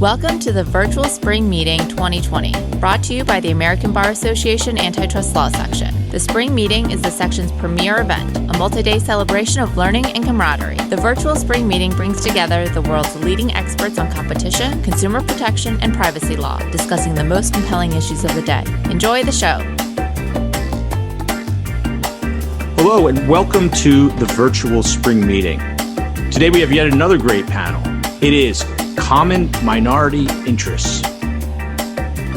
Welcome to the Virtual Spring Meeting 2020, brought to you by the American Bar Association Antitrust Law Section. The Spring Meeting is the section's premier event, a multi-day celebration of learning and camaraderie. The Virtual Spring Meeting brings together the world's leading experts on competition, consumer protection, and privacy law, discussing the most compelling issues of the day. Enjoy the show. Hello, and welcome to the Virtual Spring Meeting. Today we have yet another great panel. It is Common Minority Interests,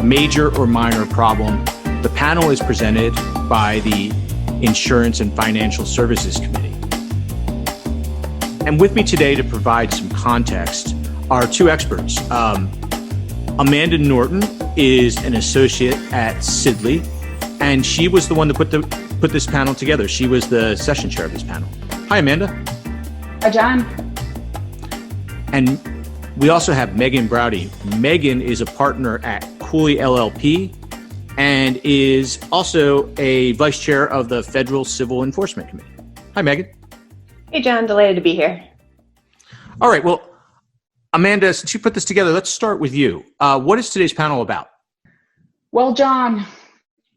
Major or Minor Problem. The panel is presented by the Insurance and Financial Services Committee. And with me today to provide some context are two experts. Amanda Norton is an associate at Sidley, and she was the one that put this panel together. She was the session chair of this panel. Hi, Amanda. Hi, John. And we also have Megan Browdy. Megan is a partner at Cooley LLP and is also a vice chair of the Federal Civil Enforcement Committee. Hi, Megan. Hey, John. Delighted to be here. All right. Well, Amanda, since you put this together, let's start with you. What is today's panel about? Well, John,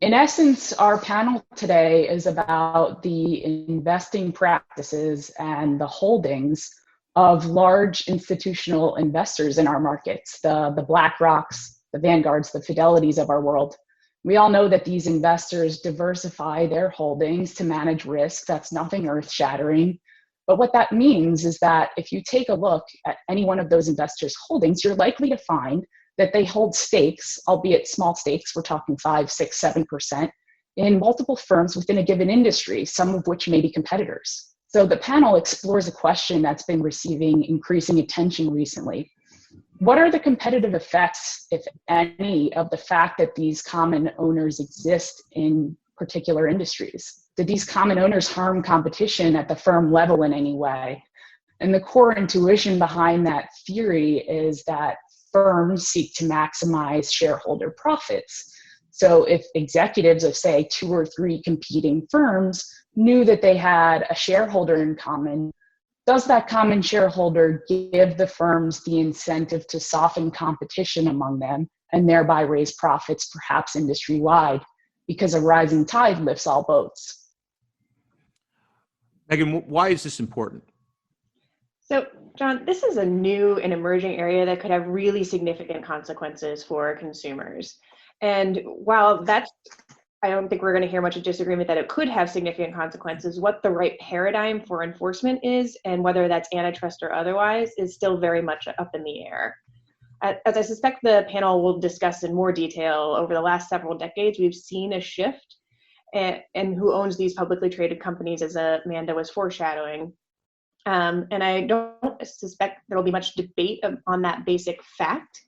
in essence, our panel today is about the investing practices and the holdings of large institutional investors in our markets, the BlackRocks, the Vanguards, the Fidelities of our world. We all know that these investors diversify their holdings to manage risk. That's nothing earth-shattering. But what that means is that if you take a look at any one of those investors' holdings, you're likely to find that they hold stakes, albeit small stakes, we're talking 5, 6, 7%, in multiple firms within a given industry, some of which may be competitors. So the panel explores a question that's been receiving increasing attention recently. What are the competitive effects, if any, of the fact that these common owners exist in particular industries? Do these common owners harm competition at the firm level in any way? And the core intuition behind that theory is that firms seek to maximize shareholder profits. So if executives of, say, 2 or 3 competing firms knew that they had a shareholder in common, does that common shareholder give the firms the incentive to soften competition among them and thereby raise profits, perhaps industry-wide, because a rising tide lifts all boats? Megan, why is this important? So, John, this is a new and emerging area that could have really significant consequences for consumers. And while I don't think we're going to hear much of disagreement that it could have significant consequences, what the right paradigm for enforcement is, and whether that's antitrust or otherwise, is still very much up in the air. As I suspect the panel will discuss in more detail, over the last several decades, we've seen a shift and who owns these publicly traded companies, as Amanda was foreshadowing. And I don't suspect there will be much debate on that basic fact.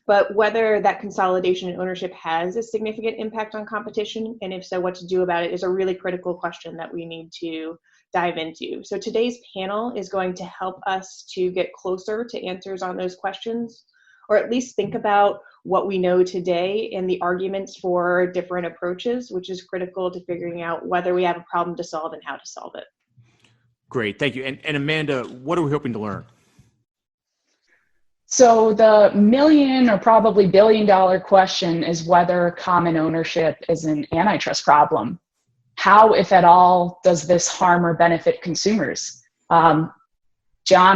But whether that consolidation and ownership has a significant impact on competition, and if so, what to do about it, is a really critical question that we need to dive into. So today's panel is going to help us to get closer to answers on those questions, or at least think about what we know today and the arguments for different approaches, which is critical to figuring out whether we have a problem to solve and how to solve it. Great, thank you. And Amanda, what are we hoping to learn? So the million or probably billion-dollar question is whether common ownership is an antitrust problem. How, if at all, does this harm or benefit consumers? John,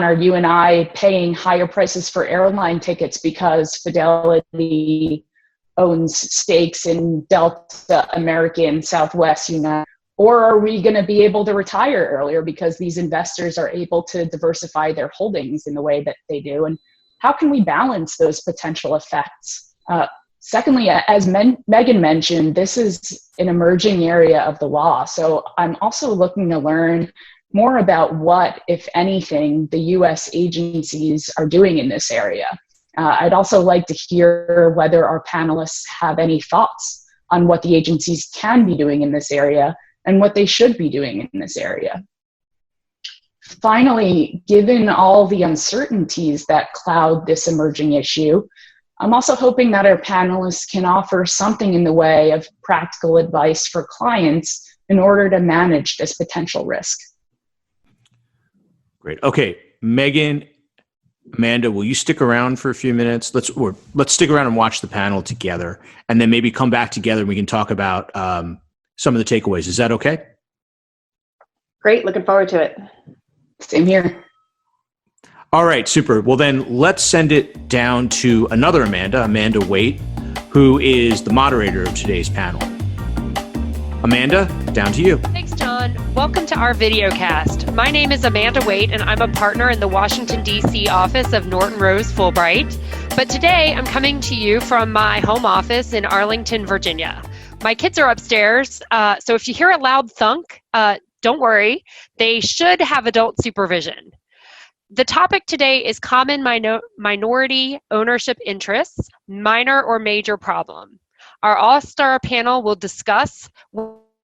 are you and I paying higher prices for airline tickets because Fidelity owns stakes in Delta, American, Southwest, United? Or are we going to be able to retire earlier because these investors are able to diversify their holdings in the way that they do? And how can we balance those potential effects? Secondly, as Megan mentioned, this is an emerging area of the law. So I'm also looking to learn more about what, if anything, the U.S. agencies are doing in this area. I'd also like to hear whether our panelists have any thoughts on what the agencies can be doing in this area and what they should be doing in this area. Finally, given all the uncertainties that cloud this emerging issue, I'm also hoping that our panelists can offer something in the way of practical advice for clients in order to manage this potential risk. Great. Okay, Megan Amanda, will you stick around for a few minutes? Let's stick around and watch the panel together, and then maybe come back together and we can talk about some of the takeaways. Is that okay? Great, looking forward to it. Same here. All right, super. Well, then let's send it down to another Amanda, Amanda Waite, who is the moderator of today's panel. Amanda, down to you. Thanks, John. Welcome to our video cast. My name is Amanda Waite, and I'm a partner in the Washington, D.C. office of Norton Rose Fulbright. But today, I'm coming to you from my home office in Arlington, Virginia. My kids are upstairs, so if you hear a loud thunk, don't worry. They should have adult supervision. The topic today is common minority ownership interests, minor or major problem. Our all-star panel will discuss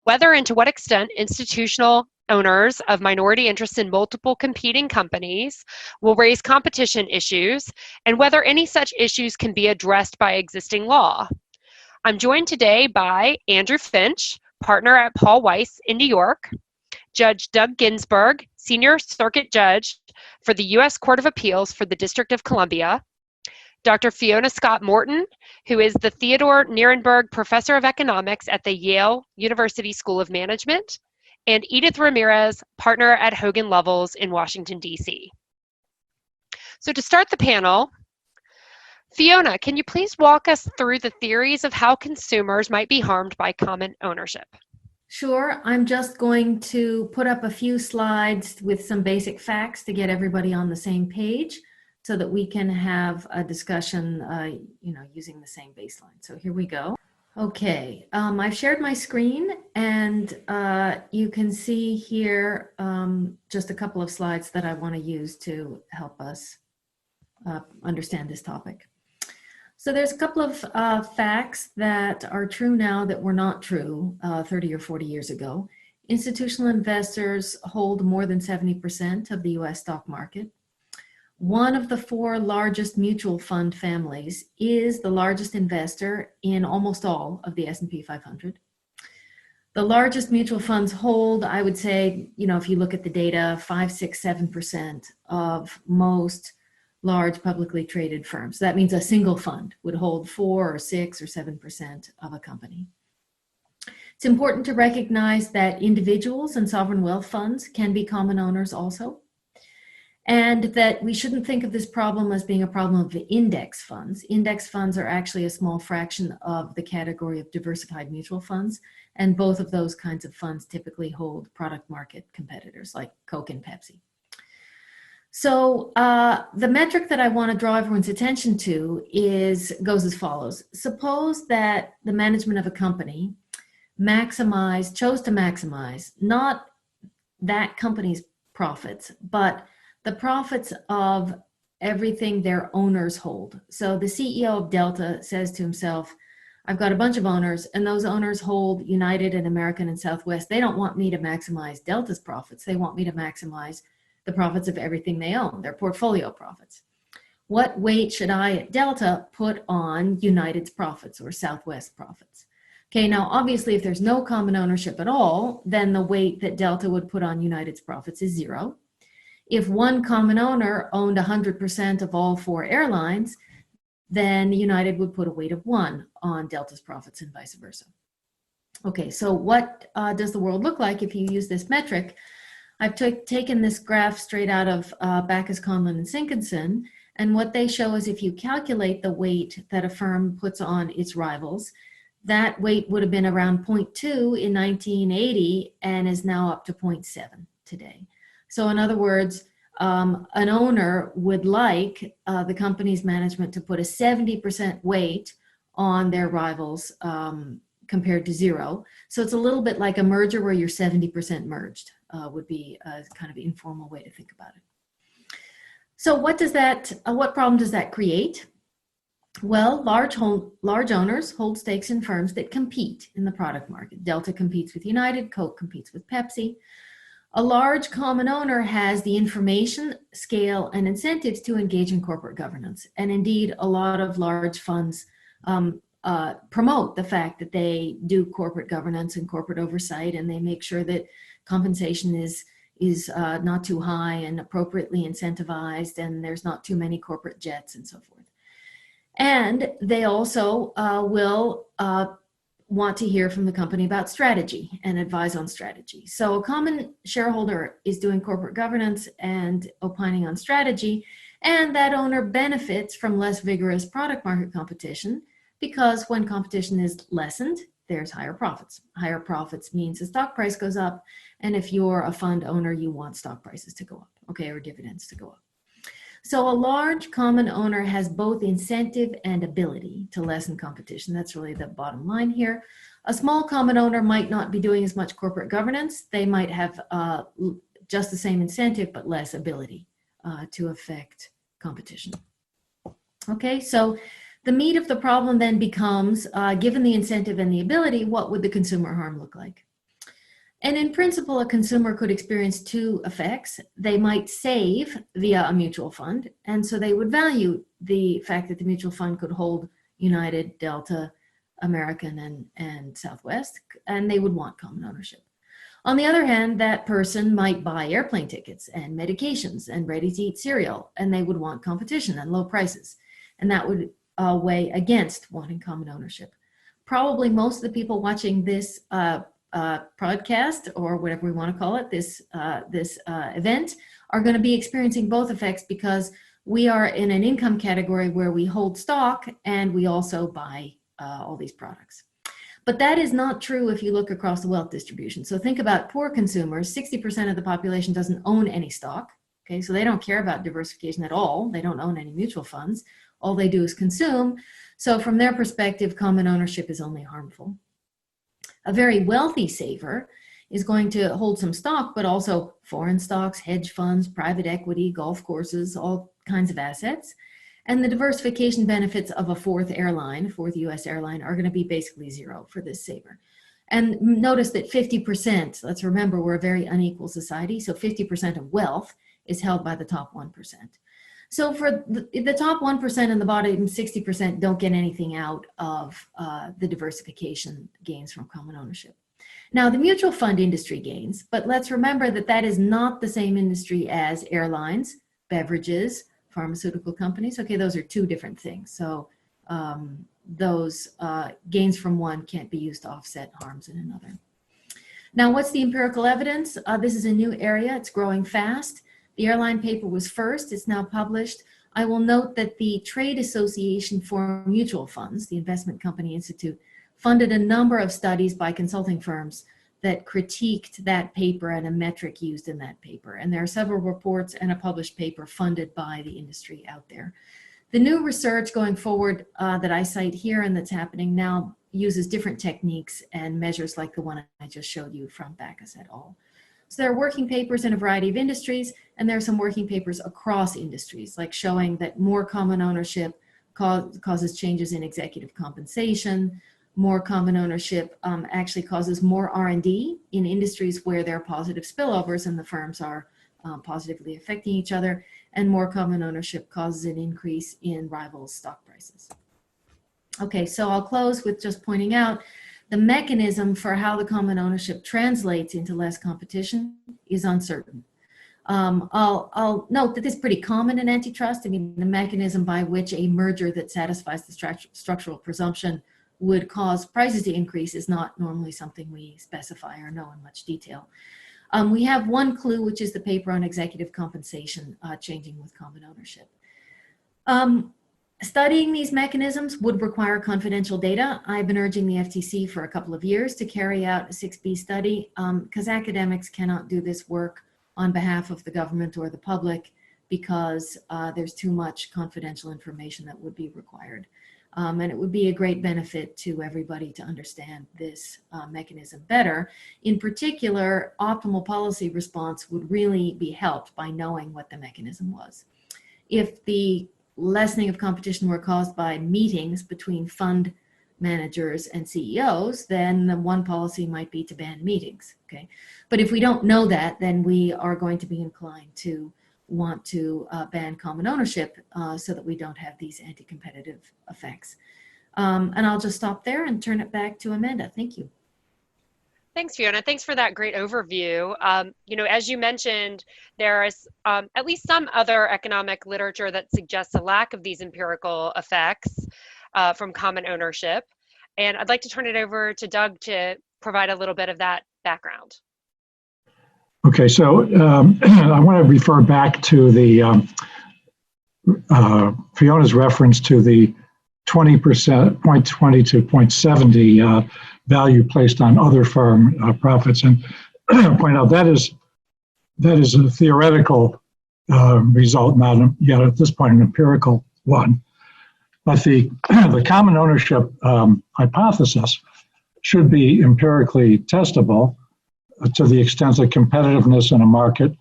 whether and to what extent institutional owners of minority interests in multiple competing companies will raise competition issues and whether any such issues can be addressed by existing law. I'm joined today by Andrew Finch, partner at Paul Weiss in New York, Judge Doug Ginsburg, Senior Circuit Judge for the U.S. Court of Appeals for the District of Columbia, Dr. Fiona Scott Morton, who is the Theodore Nierenberg Professor of Economics at the Yale University School of Management, and Edith RAMIREZ, partner at Hogan Lovells in Washington, D.C. So to start the panel, Fiona, can you please walk us through the theories of how consumers might be harmed by common ownership? Sure. I'm just going to put up a few slides with some basic facts to get everybody on the same page so that we can have a discussion, using the same baseline. So here we go. Okay, I've shared my screen, and you can see here just a couple of slides that I want to use to help us understand this topic. So there's a couple of facts that are true now that were not true 30 or 40 years ago. Institutional investors hold more than 70% of the US stock market. One of the 4 largest mutual fund families is the largest investor in almost all of the S&P 500. The largest mutual funds hold, I would say, if you look at the data, 5, 6, 7% of most large publicly traded firms. So that means a single fund would hold 4 or 6 or 7% of a company. It's important to recognize that individuals and sovereign wealth funds can be common owners also, and that we shouldn't think of this problem as being a problem of the index funds. Index funds are actually a small fraction of the category of diversified mutual funds, and both of those kinds of funds typically hold product market competitors like Coke and Pepsi. So the metric that I want to draw everyone's attention to goes as follows. Suppose that the management of a company chose to maximize not that company's profits, but the profits of everything their owners hold. So the CEO of Delta says to himself, I've got a bunch of owners, and those owners hold United and American and Southwest. They don't want me to maximize Delta's profits. They want me to maximize the profits of everything they own, their portfolio profits. What weight should I at Delta put on United's profits or Southwest profits? Okay, now obviously if there's no common ownership at all, then the weight that Delta would put on United's profits is 0. If one common owner owned 100% of all 4 airlines, then United would put a weight of 1 on Delta's profits and vice versa. Okay, so what does the world look like if you use this metric? I've taken this graph straight out of Backus, Conlon, and Sinkinson, and what they show is if you calculate the weight that a firm puts on its rivals, that weight would have been around 0.2 in 1980 and is now up to 0.7 today. So in other words, an owner would like the company's management to put a 70% weight on their rivals compared to 0. So it's a little bit like a merger where you're 70% merged. Would be a kind of informal way to think about it. So what problem does that create? Well, large owners hold stakes in firms that compete in the product market. Delta competes with United, Coke competes with Pepsi. A large common owner has the information, scale, and incentives to engage in corporate governance. And indeed, a lot of large funds promote the fact that they do corporate governance and corporate oversight, and they make sure that compensation is is not too high and appropriately incentivized, and there's not too many corporate jets and so forth. And they also will want to hear from the company about strategy and advise on strategy. So a common shareholder is doing corporate governance and opining on strategy, and that owner benefits from less vigorous product market competition, because when competition is lessened, there's higher profits. Higher profits means the stock price goes up, and if you're a fund owner, you want stock prices to go up, okay, or dividends to go up. So a large common owner has both incentive and ability to lessen competition. That's really the bottom line here. A small common owner might not be doing as much corporate governance. They might have just the same incentive, but less ability to affect competition. Okay, so the meat of the problem then becomes, given the incentive and the ability, what would the consumer harm look like? And in principle, a consumer could experience two effects. They might save via a mutual fund, and so they would value the fact that the mutual fund could hold United, Delta, American, and Southwest, and they would want common ownership. On the other hand, that person might buy airplane tickets and medications and ready-to-eat cereal, and they would want competition and low prices, and that would weigh against wanting common ownership. Probably most of the people watching this podcast, or whatever we want to call it, this event, are going to be experiencing both effects, because we are in an income category where we hold stock and we also buy all these products. But that is not true if you look across the wealth distribution. So think about poor consumers. 60% of the population doesn't own any stock. Okay, so they don't care about diversification at all. They don't own any mutual funds. All they do is consume. So from their perspective, common ownership is only harmful. A very wealthy saver is going to hold some stock, but also foreign stocks, hedge funds, private equity, golf courses, all kinds of assets. And the diversification benefits of a fourth US airline, are going to be basically zero for this saver. And notice that 50%, let's remember we're a very unequal society, so 50% of wealth is held by the top 1%. So for the top 1% and the bottom 60% don't get anything out of the diversification gains from common ownership. Now, the mutual fund industry gains, but let's remember that that is not the same industry as airlines, beverages, pharmaceutical companies. Okay, those are two different things. So those gains from one can't be used to offset harms in another. Now, what's the empirical evidence? This is a new area. It's growing fast. The airline paper was first. It's now published. I will note that the Trade Association for Mutual Funds, the Investment Company Institute, funded a number of studies by consulting firms that critiqued that paper and a metric used in that paper. And there are several reports and a published paper funded by the industry out there. The new research going forward that I cite here and that's happening now uses different techniques and measures like the one I just showed you from Backus et al. So there are working papers in a variety of industries, and there are some working papers across industries, like showing that more common ownership causes changes in executive compensation. More common ownership actually causes more R&D in industries where there are positive spillovers and the firms are positively affecting each other, and more common ownership causes an increase in rival stock prices. Okay, so I'll close with just pointing out the mechanism for how the common ownership translates into less competition is uncertain. I'll note that this is pretty common in antitrust. I mean, the mechanism by which a merger that satisfies the structural presumption would cause prices to increase is not normally something we specify or know in much detail. We have one clue, which is the paper on executive compensation changing with common ownership. Studying these mechanisms would require confidential data. I've been urging the FTC for a couple of years to carry out a 6B study because academics cannot do this work on behalf of the government or the public because there's too much confidential information that would be required. And it would be a great benefit to everybody to understand this mechanism better. In particular, optimal policy response would really be helped by knowing what the mechanism was. If the lessening of competition were caused by meetings between fund managers and CEOs, then the one policy might be to ban meetings, okay? But if we don't know that, then we are going to be inclined to want to ban common ownership so that we don't have these anti-competitive effects. And I'll just stop there and turn it back to Amanda. Thank you. Thanks, Fiona. Thanks for that great overview. As you mentioned, there is at least some other economic literature that suggests a lack of these empirical effects from common ownership. And I'd like to turn it over to Doug to provide a little bit of that background. Okay, so I want to refer back to the Fiona's reference to the 20%, 0.20 to 0.70 value placed on other firm profits, and point out that is a theoretical result, not yet at this point an empirical one. But the common ownership hypothesis should be empirically testable to the extent that competitiveness in a market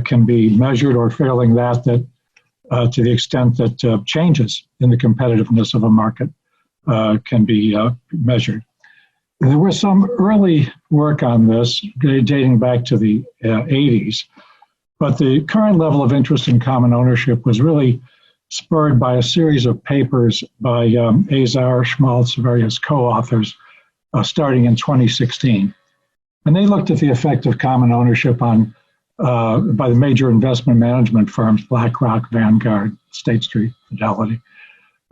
can be measured, or failing that to the extent that changes in the competitiveness of a market can be measured. There was some early work on this dating back to the 80s, but the current level of interest in common ownership was really spurred by a series of papers by Azar, Schmaltz, various co-authors, starting in 2016. And they looked at the effect of common ownership on by the major investment management firms, BlackRock, Vanguard, State Street, Fidelity,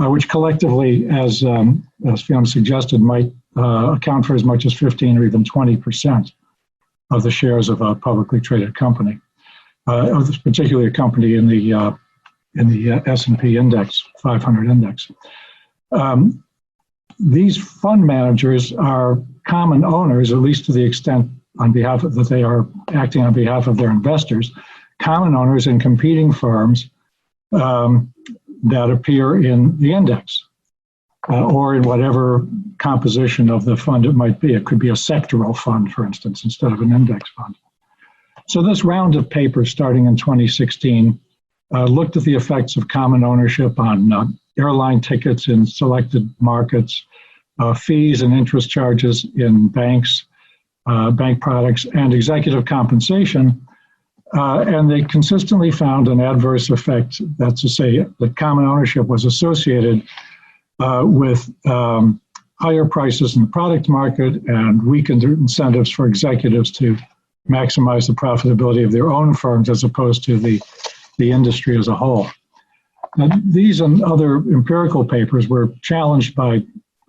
which collectively, as Fiona suggested, might account for as much as 15 or even 20% of the shares of a publicly traded company, particularly a company in the S&P index, 500 index. These fund managers are common owners, at least to the extent on behalf of that they are acting on behalf of their investors, common owners in competing firms that appear in the index or in whatever composition of the fund it might be. It could be a sectoral fund, for instance, instead of an index fund. So this round of papers starting in 2016 looked at the effects of common ownership on airline tickets in selected markets, fees and interest charges in banks, bank products, and executive compensation. And they consistently found an adverse effect, that's to say that common ownership was associated with higher prices in the product market and weakened incentives for executives to maximize the profitability of their own firms as opposed to the industry as a whole. Now, these and other empirical papers were challenged by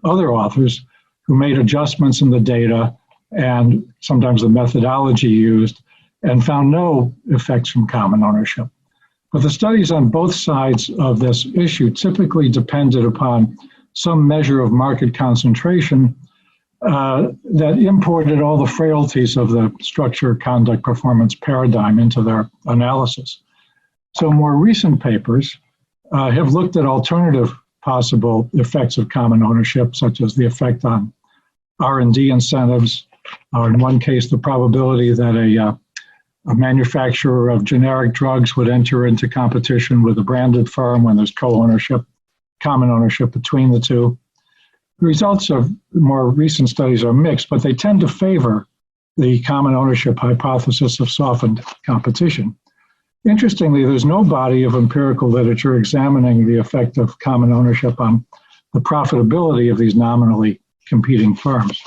other authors who made adjustments in the data and sometimes the methodology used and found no effects from common ownership. But the studies on both sides of this issue typically depended upon some measure of market concentration that imported all the frailties of the structure, conduct, performance paradigm into their analysis. So more recent papers have looked at alternative possible effects of common ownership, such as the effect on R&D incentives, or in one case, the probability that a manufacturer of generic drugs would enter into competition with a branded firm when there's co-ownership, common ownership between the two. The results of more recent studies are mixed, but they tend to favor the common ownership hypothesis of softened competition. Interestingly, there's no body of empirical literature examining the effect of common ownership on the profitability of these nominally competing firms.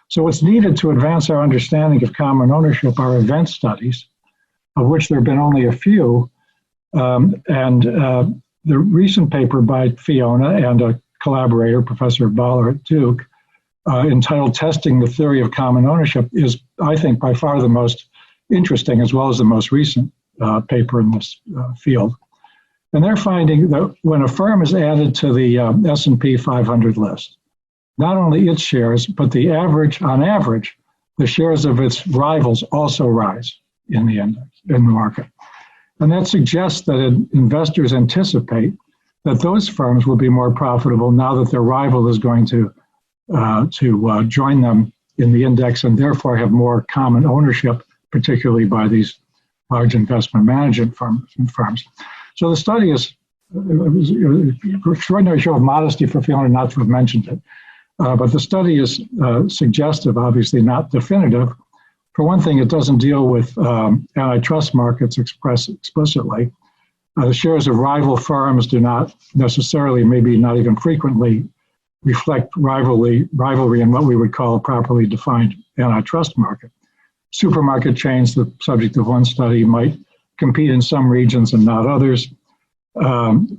So what's needed to advance our understanding of common ownership are event studies, of which there have been only a few. The recent paper by Fiona and a collaborator, Professor Baller at Duke, entitled Testing the Theory of Common Ownership is, I think, by far the most interesting as well as the most recent paper in this field. And they're finding that when a firm is added to the S&P 500 list, not only its shares, but the average, on average, the shares of its rivals also rise in the index, in the market. And that suggests that investors anticipate that those firms will be more profitable now that their rival is going to join them in the index and therefore have more common ownership, particularly by these large investment management firms. So the study is an extraordinary show of modesty for Fiona not to have mentioned it. But the study is suggestive, obviously not definitive. For one thing, it doesn't deal with antitrust markets expressed explicitly. The shares of rival firms do not necessarily, maybe not even frequently, reflect rivalry in what we would call a properly defined antitrust market. Supermarket chains, the subject of one study, might compete in some regions and not others.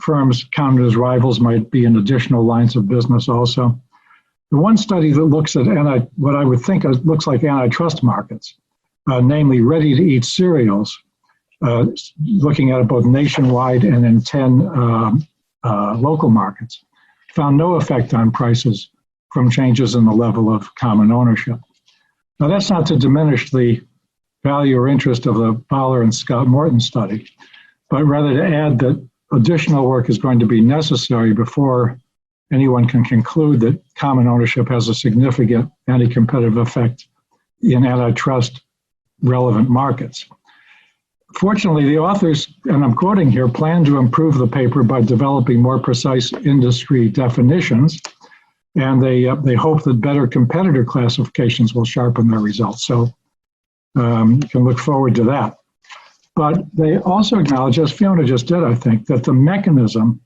Firms counted as rivals might be in additional lines of business also. The one study that looks at what I would think looks like antitrust markets, namely ready-to-eat cereals, looking at it both nationwide and in 10 local markets, found no effect on prices from changes in the level of common ownership. Now, that's not to diminish the value or interest of the Fowler and Scott Morton study, but rather to add that additional work is going to be necessary before anyone can conclude that common ownership has a significant anti-competitive effect in antitrust relevant markets. Fortunately, the authors, and I'm quoting here, plan to improve the paper by developing more precise industry definitions, and they hope that better competitor classifications will sharpen their results. So you can look forward to that. But they also acknowledge, as Fiona just did, I think, that the mechanism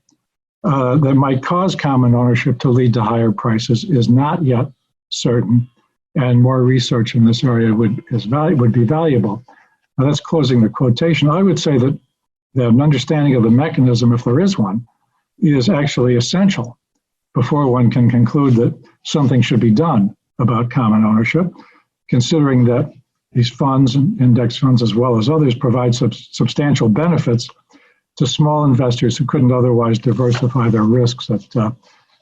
that might cause common ownership to lead to higher prices is not yet certain, and more research in this area would be valuable. Now, that's closing the quotation. I would say that an understanding of the mechanism, if there is one, is actually essential before one can conclude that something should be done about common ownership, considering that these funds, index funds as well as others, provide substantial benefits to small investors who couldn't otherwise diversify their risks at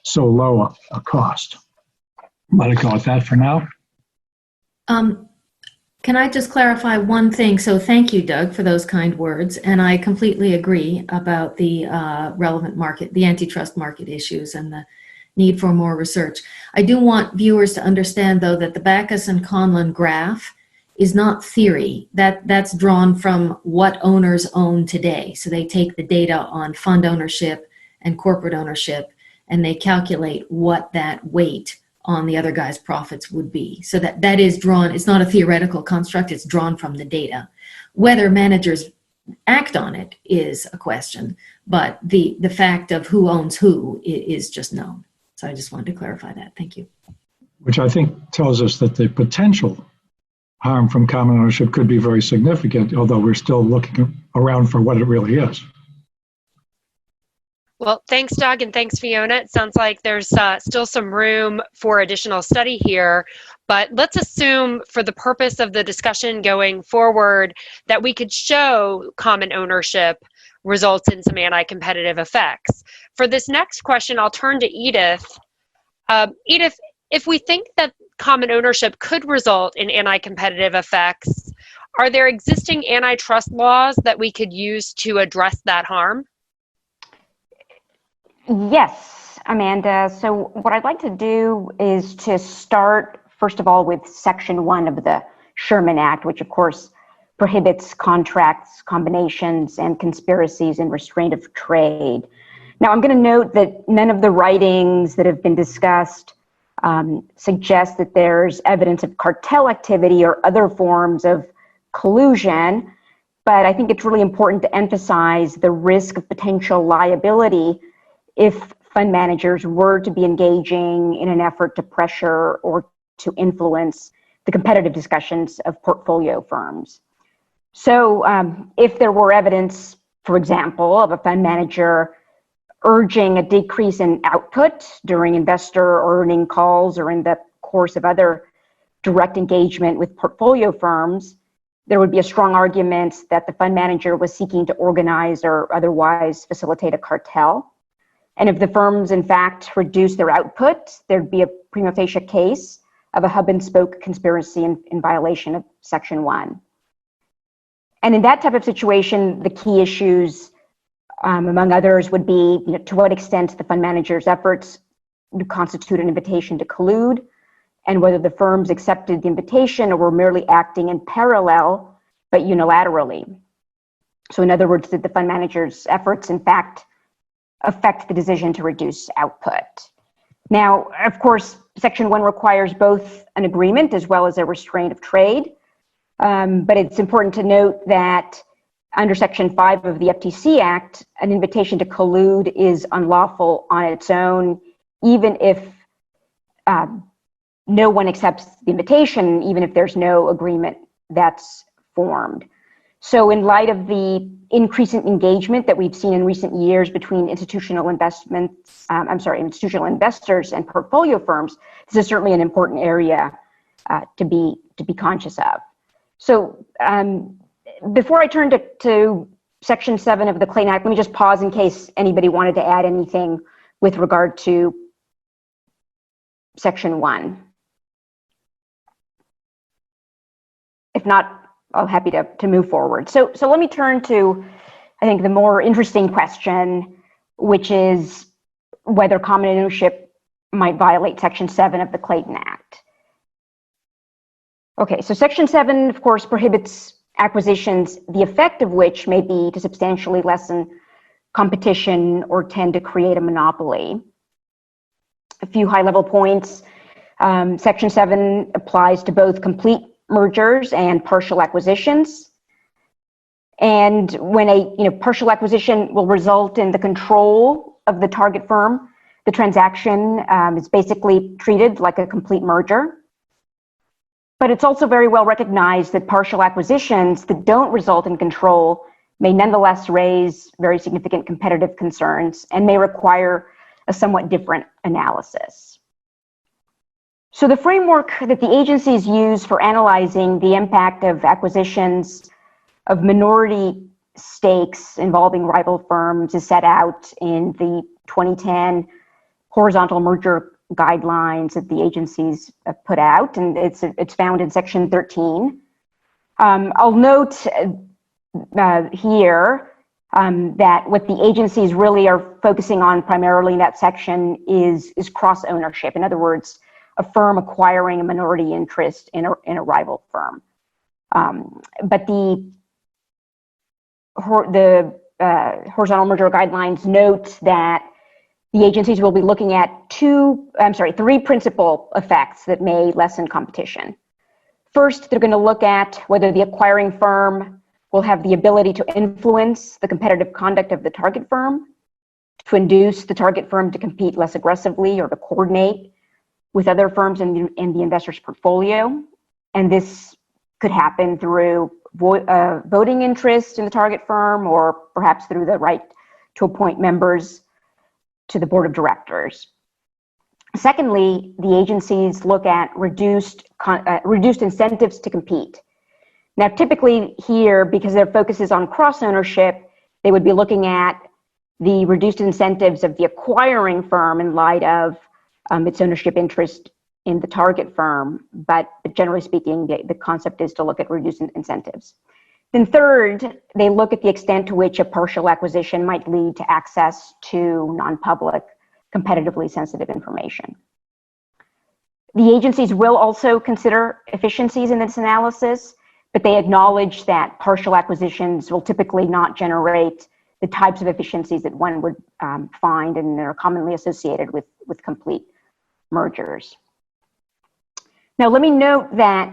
so low a cost. Let it go at that for now. Can I just clarify one thing? So thank you, Doug, for those kind words. And I completely agree about the relevant market, the antitrust market issues and the need for more research. I do want viewers to understand, though, that the Backus and Conlon graph is not theory. That's drawn from what owners own today. So they take the data on fund ownership and corporate ownership, and they calculate what that weight on the other guy's profits would be. So that is drawn, it's not a theoretical construct, it's drawn from the data. Whether managers act on it is a question, but the fact of who owns who is just known. So I just wanted to clarify that. Thank you. Which I think tells us that the potential harm from common ownership could be very significant, although we're still looking around for what it really is. Well, thanks, Doug, and thanks, Fiona. It sounds like there's still some room for additional study here, but let's assume for the purpose of the discussion going forward that we could show common ownership results in some anti-competitive effects. For this next question, I'll turn to Edith. Edith, if we think that common ownership could result in anti-competitive effects, are there existing antitrust laws that we could use to address that harm? Yes, Amanda. So what I'd like to do is to start, first of all, with Section 1 of the Sherman Act, which of course prohibits contracts, combinations, and conspiracies in restraint of trade. Now, I'm going to note that none of the writings that have been discussed suggest that there's evidence of cartel activity or other forms of collusion, but I think it's really important to emphasize the risk of potential liability if fund managers were to be engaging in an effort to pressure or to influence the competitive discussions of portfolio firms. So if there were evidence, for example, of a fund manager urging a decrease in output during investor earning calls or in the course of other direct engagement with portfolio firms, there would be a strong argument that the fund manager was seeking to organize or otherwise facilitate a cartel. And if the firms, in fact, reduce their output, there'd be a prima facie case of a hub and spoke conspiracy in violation of Section 1. And in that type of situation, the key issues, among others, would be to what extent the fund manager's efforts would constitute an invitation to collude, and whether the firms accepted the invitation or were merely acting in parallel, but unilaterally. So in other words, did the fund manager's efforts, in fact, affect the decision to reduce output? Now, of course, Section 1 requires both an agreement as well as a restraint of trade. But it's important to note that under Section 5 of the FTC Act, an invitation to collude is unlawful on its own, even if no one accepts the invitation, even if there's no agreement that's formed. So in light of the increasing engagement that we've seen in recent years between institutional investors and portfolio firms, this is certainly an important area to be conscious of. So before I turn to Section 7 of the Clayton Act, let me just pause in case anybody wanted to add anything with regard to Section 1. If not, I'm happy to move forward. So let me turn to, I think, the more interesting question, which is whether common ownership might violate Section 7 of the Clayton Act. Okay, so Section 7, of course, prohibits acquisitions, the effect of which may be to substantially lessen competition or tend to create a monopoly. A few high-level points. Section 7 applies to both complete mergers and partial acquisitions. And when a partial acquisition will result in the control of the target firm, the transaction is basically treated like a complete merger. But it's also very well recognized that partial acquisitions that don't result in control may nonetheless raise very significant competitive concerns and may require a somewhat different analysis. So the framework that the agencies use for analyzing the impact of acquisitions of minority stakes involving rival firms is set out in the 2010 horizontal merger guidelines that the agencies put out, and it's found in Section 13. I'll note here that what the agencies really are focusing on primarily in that section is cross-ownership. In other words, a firm acquiring a minority interest in a rival firm. But the horizontal merger guidelines note that the agencies will be looking at three principal effects that may lessen competition. First, they're going to look at whether the acquiring firm will have the ability to influence the competitive conduct of the target firm, to induce the target firm to compete less aggressively or to coordinate with other firms in the investor's portfolio. And this could happen through voting interest in the target firm, or perhaps through the right to appoint members to the board of directors. Secondly, the agencies look at reduced incentives to compete. Now, typically here, because their focus is on cross-ownership, they would be looking at the reduced incentives of the acquiring firm in light of its ownership interest in the target firm. But generally speaking, the concept is to look at reduced incentives. Then third, they look at the extent to which a partial acquisition might lead to access to non-public, competitively sensitive information. The agencies will also consider efficiencies in this analysis, but they acknowledge that partial acquisitions will typically not generate the types of efficiencies that one would find and are commonly associated with complete mergers. Now, let me note that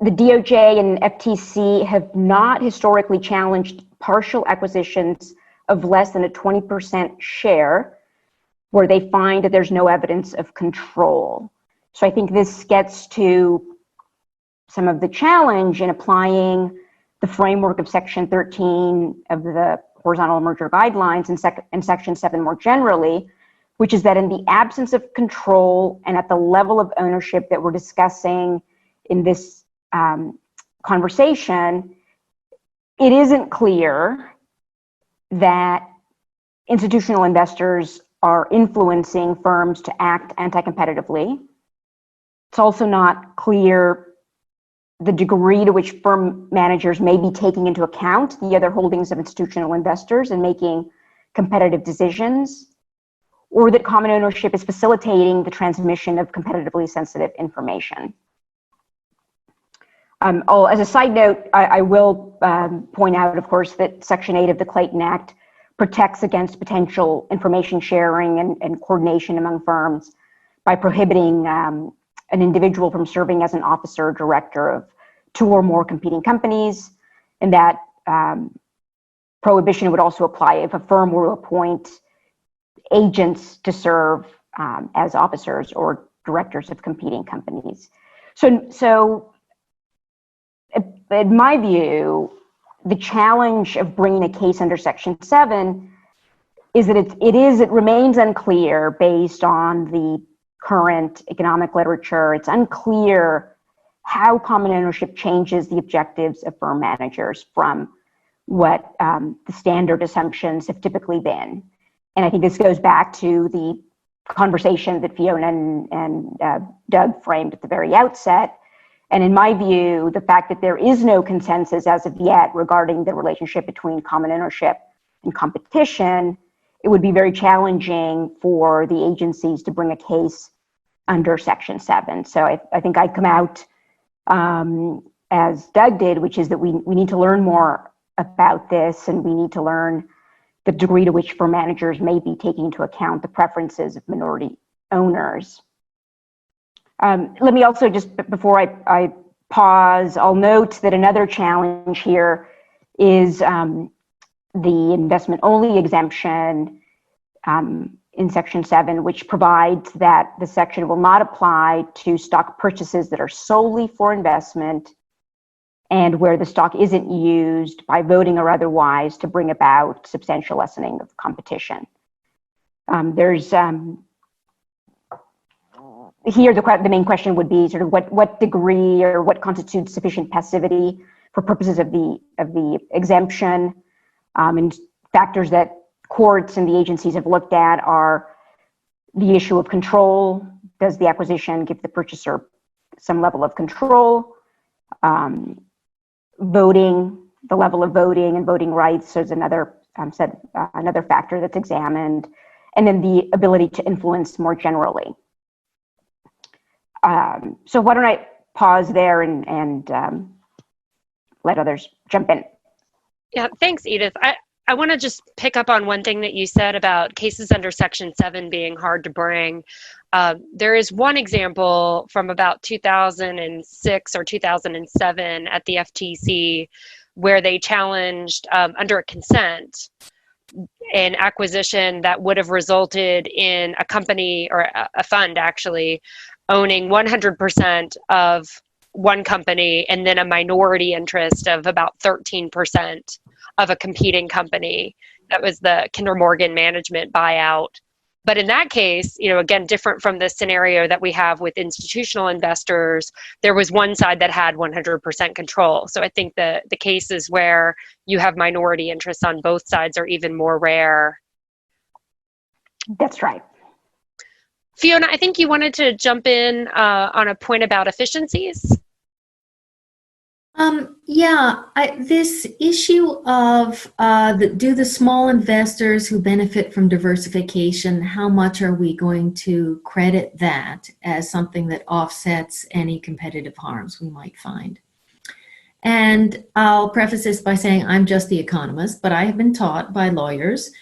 the DOJ and FTC have not historically challenged partial acquisitions of less than a 20% share where they find that there's no evidence of control. So I think this gets to some of the challenge in applying the framework of Section 13 of the horizontal merger guidelines and Section 7 more generally, which is that in the absence of control and at the level of ownership that we're discussing in this conversation, it isn't clear that institutional investors are influencing firms to act anti-competitively. It's also not clear the degree to which firm managers may be taking into account the other holdings of institutional investors and making competitive decisions, or that common ownership is facilitating the transmission of competitively sensitive information. As a side note, I will point out, of course, that Section 8 of the Clayton Act protects against potential information sharing and coordination among firms by prohibiting an individual from serving as an officer or director of two or more competing companies, and that prohibition would also apply if a firm were to appoint agents to serve as officers or directors of competing companies. So in my view, the challenge of bringing a case under Section 7 is that it remains unclear based on the current economic literature. It's unclear how common ownership changes the objectives of firm managers from what the standard assumptions have typically been. And I think this goes back to the conversation that Fiona and Doug framed at the very outset. And in my view, the fact that there is no consensus as of yet regarding the relationship between common ownership and competition, it would be very challenging for the agencies to bring a case under Section 7. So I think I'd come out as Doug did, which is that we need to learn more about this, and we need to learn the degree to which firm managers may be taking into account the preferences of minority owners. Let me also, just before I pause, I'll note that another challenge here is the investment-only exemption in Section 7, which provides that the section will not apply to stock purchases that are solely for investment and where the stock isn't used by voting or otherwise to bring about substantial lessening of competition. Here, the main question would be sort of what degree or what constitutes sufficient passivity for purposes of the exemption. And factors that courts and the agencies have looked at are the issue of control. Does the acquisition give the purchaser some level of control? Voting, the level of voting and voting rights is another another factor that's examined, and then the ability to influence more generally. So why don't I pause there and let others jump in. Yeah, thanks, Edith. I want to just pick up on one thing that you said about cases under Section 7 being hard to bring. There is one example from about 2006 or 2007 at the FTC where they challenged under a consent an acquisition that would have resulted in a company or a fund actually owning 100% of one company and then a minority interest of about 13% of a competing company. That was the Kinder Morgan management buyout. But in that case, again, different from the scenario that we have with institutional investors, there was one side that had 100% control. So I think the cases where you have minority interests on both sides are even more rare. That's right. Fiona, I think you wanted to jump in on a point about efficiencies. This issue of do the small investors who benefit from diversification, how much are we going to credit that as something that offsets any competitive harms we might find? And I'll preface this by saying I'm just the economist, but I have been taught by lawyers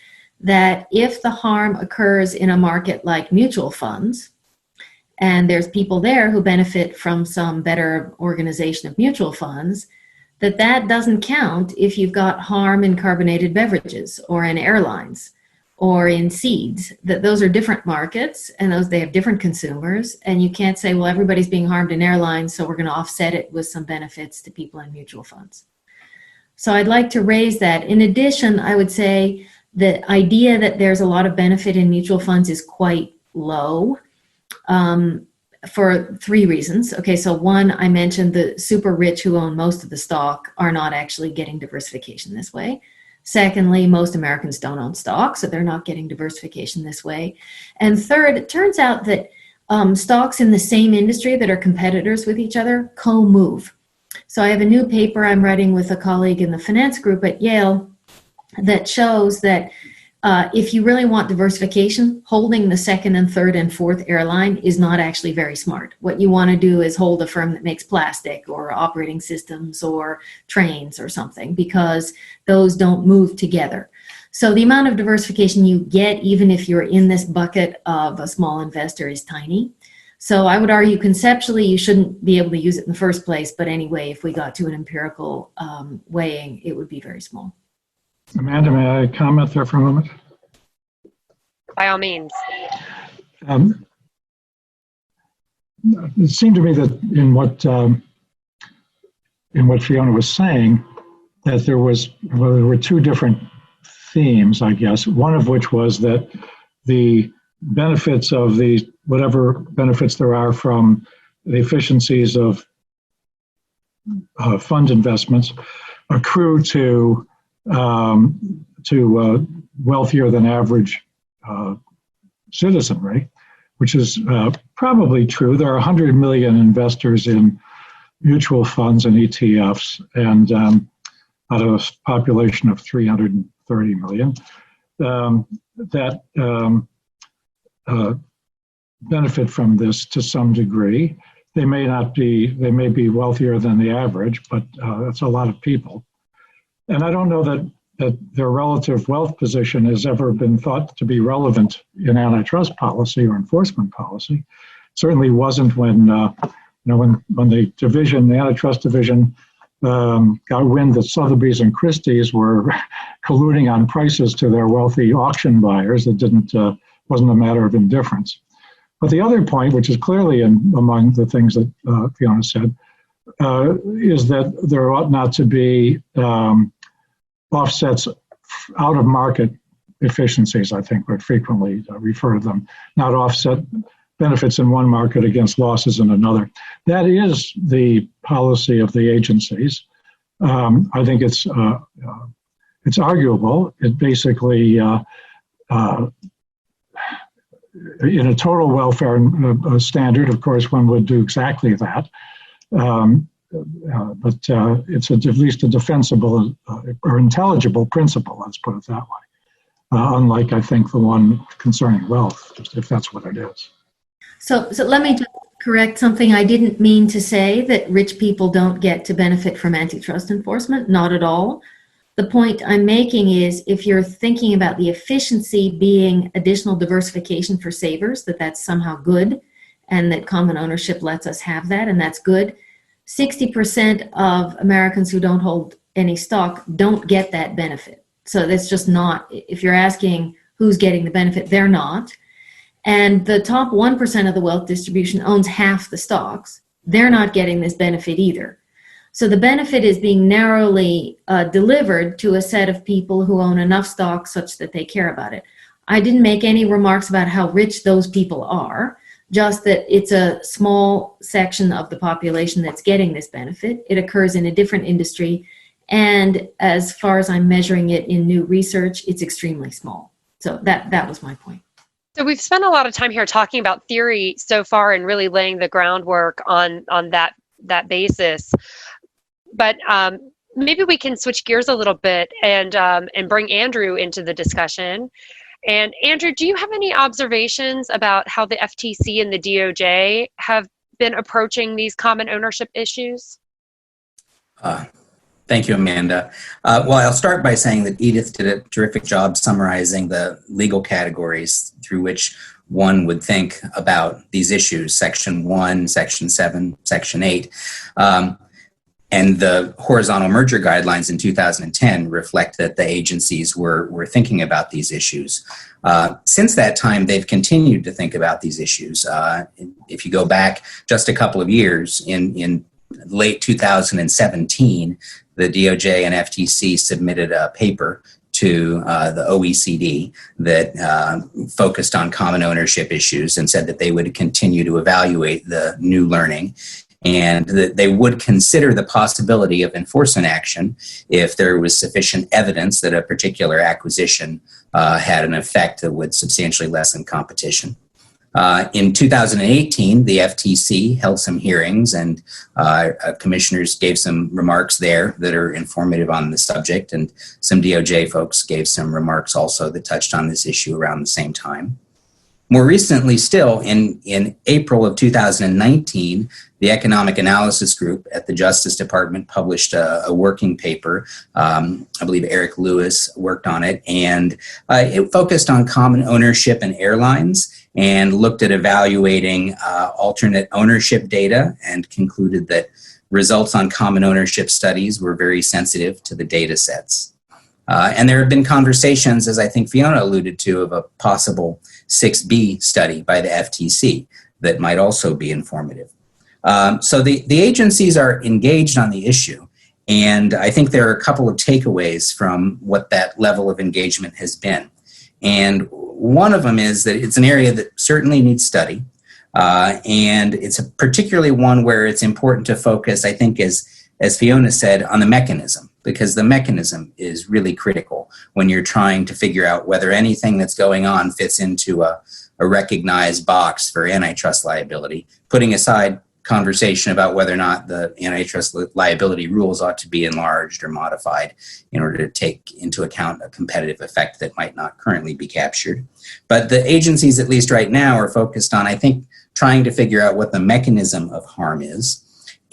that if the harm occurs in a market like mutual funds, and there's people there who benefit from some better organization of mutual funds, that doesn't count if you've got harm in carbonated beverages or in airlines or in seeds, that those are different markets and they have different consumers. And you can't say, well, everybody's being harmed in airlines, so we're going to offset it with some benefits to people in mutual funds. So I'd like to raise that. In addition, I would say the idea that there's a lot of benefit in mutual funds is quite low. For three reasons. Okay, so one, I mentioned the super rich who own most of the stock are not actually getting diversification this way. Secondly, most Americans don't own stock, so they're not getting diversification this way. And third, it turns out that stocks in the same industry that are competitors with each other co-move. So I have a new paper I'm writing with a colleague in the finance group at Yale that shows that if you really want diversification, holding the second and third and fourth airline is not actually very smart. What you want to do is hold a firm that makes plastic or operating systems or trains or something, because those don't move together. So the amount of diversification you get, even if you're in this bucket of a small investor, is tiny. So I would argue conceptually you shouldn't be able to use it in the first place. But anyway, if we got to an empirical weighing, it would be very small. Amanda, may I comment there for a moment? By all means. It seemed to me that in what Fiona was saying, that there were two different themes, I guess. One of which was that the benefits of whatever benefits there are from the efficiencies of fund investments accrue to wealthier than average citizenry, which is probably true. There are 100 million investors in mutual funds and ETFs, and out of a population of 330 million, that benefit from this to some degree. They may be wealthier than the average, but that's a lot of people. And I don't know that their relative wealth position has ever been thought to be relevant in antitrust policy or enforcement policy. It certainly wasn't when the antitrust division got wind that Sotheby's and Christie's were colluding on prices to their wealthy auction buyers. It wasn't a matter of indifference. But the other point, which is clearly among the things that Fiona said, is that there ought not to be offsets out of market efficiencies, I think would frequently refer to them, not offset benefits in one market against losses in another. That is the policy of the agencies. I think it's arguable. It basically, in a total welfare standard, of course, one would do exactly that. But it's at least a defensible or intelligible principle, let's put it that way. Unlike, I think, the one concerning wealth, just if that's what it is. So let me just correct something. I didn't mean to say that rich people don't get to benefit from antitrust enforcement, not at all. The point I'm making is if you're thinking about the efficiency being additional diversification for savers, that's somehow good, and that common ownership lets us have that, and that's good. 60% of Americans who don't hold any stock don't get that benefit. So that's just not, if you're asking who's getting the benefit, they're not. And the top 1% of the wealth distribution owns half the stocks. They're not getting this benefit either. So the benefit is being narrowly delivered to a set of people who own enough stock such that they care about it. I didn't make any remarks about how rich those people are, just that it's a small section of the population that's getting this benefit. It occurs in a different industry. And as far as I'm measuring it in new research, it's extremely small. So that was my point. So we've spent a lot of time here talking about theory so far and really laying the groundwork on that basis. But maybe we can switch gears a little bit and bring Andrew into the discussion. And Andrew, do you have any observations about how the FTC and the DOJ have been approaching these common ownership issues? Thank you, Amanda. Well, I'll start by saying that Edith did a terrific job summarizing the legal categories through which one would think about these issues, Section 1, Section 7, Section 8. And the horizontal merger guidelines in 2010 reflect that the agencies were thinking about these issues. Since that time, they've continued to think about these issues. If you go back just a couple of years, in late 2017, the DOJ and FTC submitted a paper to the OECD that focused on common ownership issues and said that they would continue to evaluate the new learning and that they would consider the possibility of enforcement action if there was sufficient evidence that a particular acquisition had an effect that would substantially lessen competition. In 2018, the FTC held some hearings and commissioners gave some remarks there that are informative on the subject, and some DOJ folks gave some remarks also that touched on this issue around the same time. More recently still, in April of 2019, the Economic Analysis Group at the Justice Department published a working paper. I believe Eric Lewis worked on it, and it focused on common ownership in airlines and looked at evaluating alternate ownership data and concluded that results on common ownership studies were very sensitive to the data sets. And there have been conversations, as I think Fiona alluded to, of a possible 6B study by the FTC that might also be informative. So the agencies are engaged on the issue, and I think there are a couple of takeaways from what that level of engagement has been. And one of them is that it's an area that certainly needs study, and it's particularly one where it's important to focus, I think, as Fiona said, on the mechanism, because the mechanism is really critical when you're trying to figure out whether anything that's going on fits into a recognized box for antitrust liability, putting aside conversation about whether or not the antitrust liability rules ought to be enlarged or modified in order to take into account a competitive effect that might not currently be captured. But the agencies, at least right now, are focused on, I think, trying to figure out what the mechanism of harm is.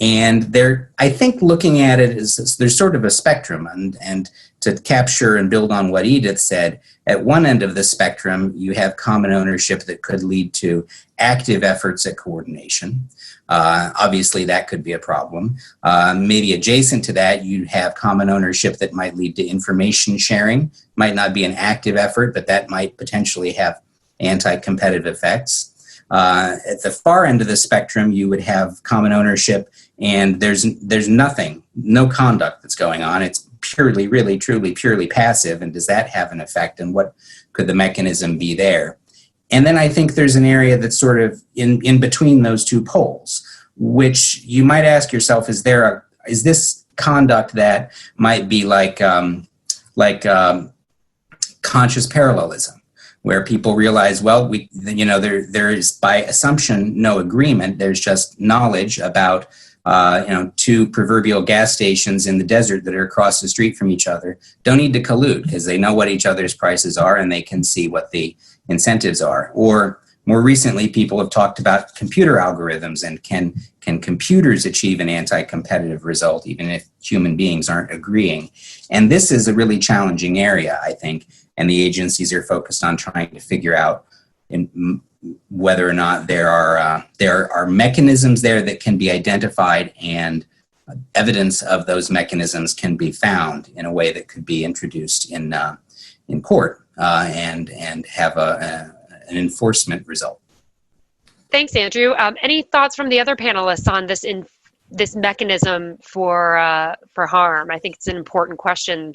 And they're, I think, looking at it as there's sort of a spectrum, and to capture and build on what Edith said, at one end of the spectrum, you have common ownership that could lead to active efforts at coordination. Obviously, that could be a problem. Maybe adjacent to that, you have common ownership that might lead to information sharing. Might not be an active effort, but that might potentially have anti-competitive effects. At the far end of the spectrum, you would have common ownership, and there's nothing, no conduct that's going on. It's purely, really, truly, purely passive. And does that have an effect? And what could the mechanism be there? And then I think there's an area that's sort of in between those two poles, which you might ask yourself: is this conduct that might be like conscious parallelism, where people realize, well, there is by assumption no agreement. There's just knowledge about two proverbial gas stations in the desert that are across the street from each other. Don't need to collude because they know what each other's prices are and they can see what the incentives are. Or more recently, people have talked about computer algorithms and can computers achieve an anti-competitive result even if human beings aren't agreeing? And this is a really challenging area, I think, and the agencies are focused on trying to figure out whether or not there are mechanisms there that can be identified and evidence of those mechanisms can be found in a way that could be introduced in court and have an enforcement result. Thanks, Andrew. Any thoughts from the other panelists on this mechanism for harm? I think it's an important question.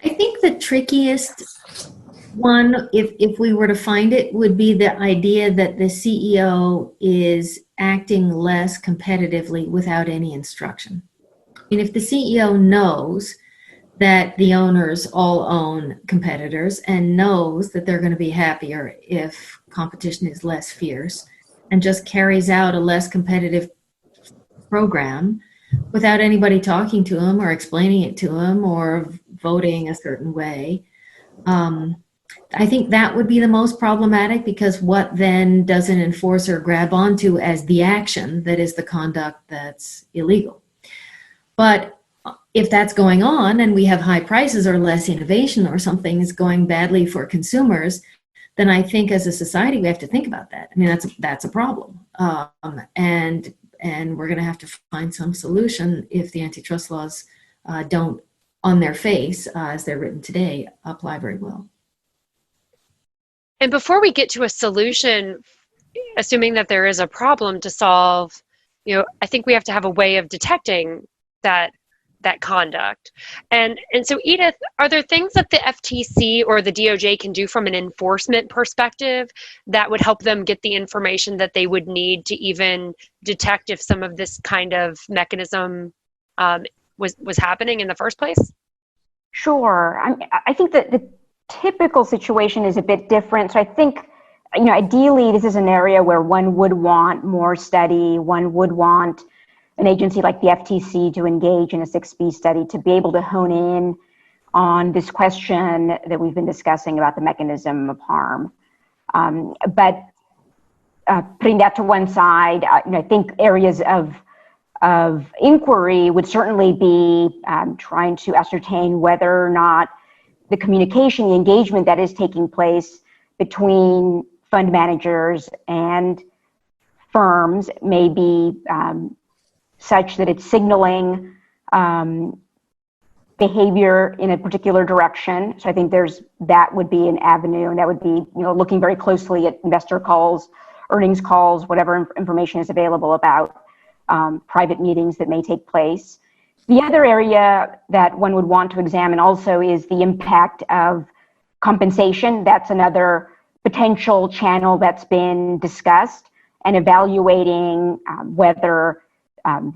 I think the trickiest one, if we were to find it, would be the idea that the CEO is acting less competitively without any instruction. I mean, if the CEO knows that the owners all own competitors and knows that they're going to be happier if competition is less fierce and just carries out a less competitive program without anybody talking to him or explaining it to him or voting a certain way, I think that would be the most problematic, because what then does an enforcer grab onto as the action that is the conduct that's illegal? But if that's going on and we have high prices or less innovation or something is going badly for consumers, then I think as a society we have to think about that. I mean, that's a problem. And we're going to have to find some solution if the antitrust laws don't, on their face, as they're written today, apply very well. And before we get to a solution, assuming that there is a problem to solve, I think we have to have a way of detecting that conduct. And so, Edith, are there things that the FTC or the DOJ can do from an enforcement perspective that would help them get the information that they would need to even detect if some of this kind of mechanism was happening in the first place? Sure. I think that the typical situation is a bit different. So I think, ideally, this is an area where one would want more study. One would want an agency like the FTC to engage in a 6B study to be able to hone in on this question that we've been discussing about the mechanism of harm. But putting that to one side, I think areas of inquiry would certainly be trying to ascertain whether or not the communication, the engagement that is taking place between fund managers and firms may be such that it's signaling behavior in a particular direction. So I think that would be an avenue, and that would be, looking very closely at investor calls, earnings calls, whatever information is available about private meetings that may take place. The other area that one would want to examine also is the impact of compensation. That's another potential channel that's been discussed, and evaluating whether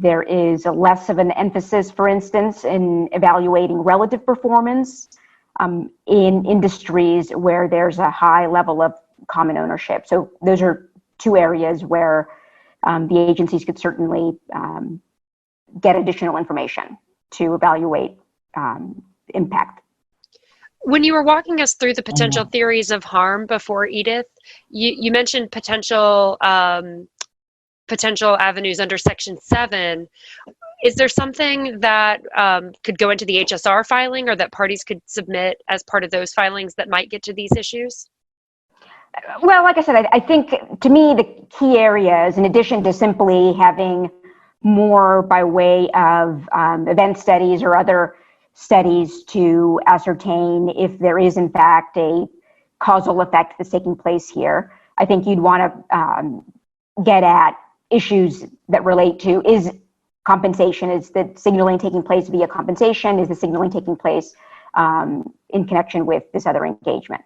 there is a less of an emphasis, for instance, in evaluating relative performance in industries where there's a high level of common ownership. So those are two areas where the agencies could certainly get additional information to evaluate impact. When you were walking us through the potential theories of harm before, Edith, you mentioned potential avenues under Section 7. Is there something that could go into the HSR filing, or that parties could submit as part of those filings that might get to these issues? Well, like I said, I think to me the key areas, in addition to simply having more by way of event studies or other studies to ascertain if there is in fact a causal effect that's taking place here, I think you'd want to get at issues that relate to, is compensation, is the signaling taking place via compensation, is the signaling taking place in connection with this other engagement.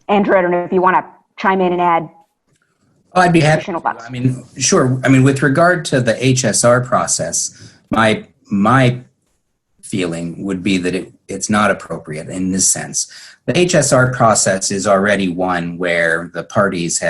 Andrew, I don't know if you want to chime in and add. Oh, I'd be happy. Thoughts. I mean, sure. I mean, with regard to the HSR process, my feeling would be that it's not appropriate in this sense. The HSR process is already one where the parties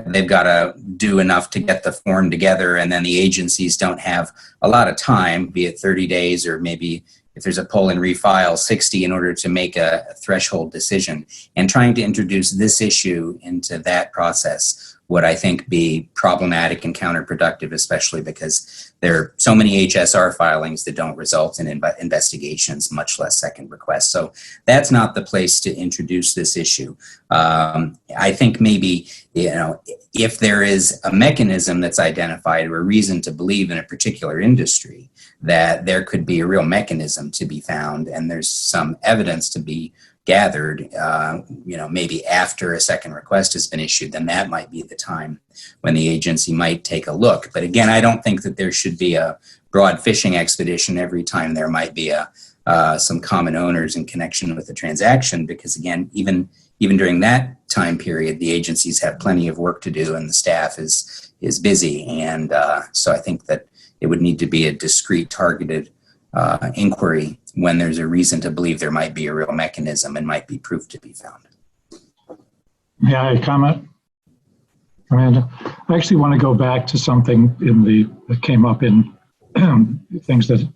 they've got to do enough to get the form together, and then the agencies don't have a lot of time, be it 30 days or maybe if there's a pull and refile 60 in order to make a threshold decision. And trying to introduce this issue into that process would, I think, be problematic and counterproductive, especially because there are so many HSR filings that don't result in investigations, much less second requests. So that's not the place to introduce this issue. I think maybe, if there is a mechanism that's identified or a reason to believe in a particular industry that there could be a real mechanism to be found, and there's some evidence to be gathered, maybe after a second request has been issued, then that might be the time when the agency might take a look. But again, I don't think that there should be a broad fishing expedition every time there might be some common owners in connection with the transaction, because again, even during that time period, the agencies have plenty of work to do and the staff is busy. And so I think that it would need to be a discrete, targeted inquiry when there's a reason to believe there might be a real mechanism and might be proof to be found. May I comment, Amanda? I actually want to go back to something that came up in things that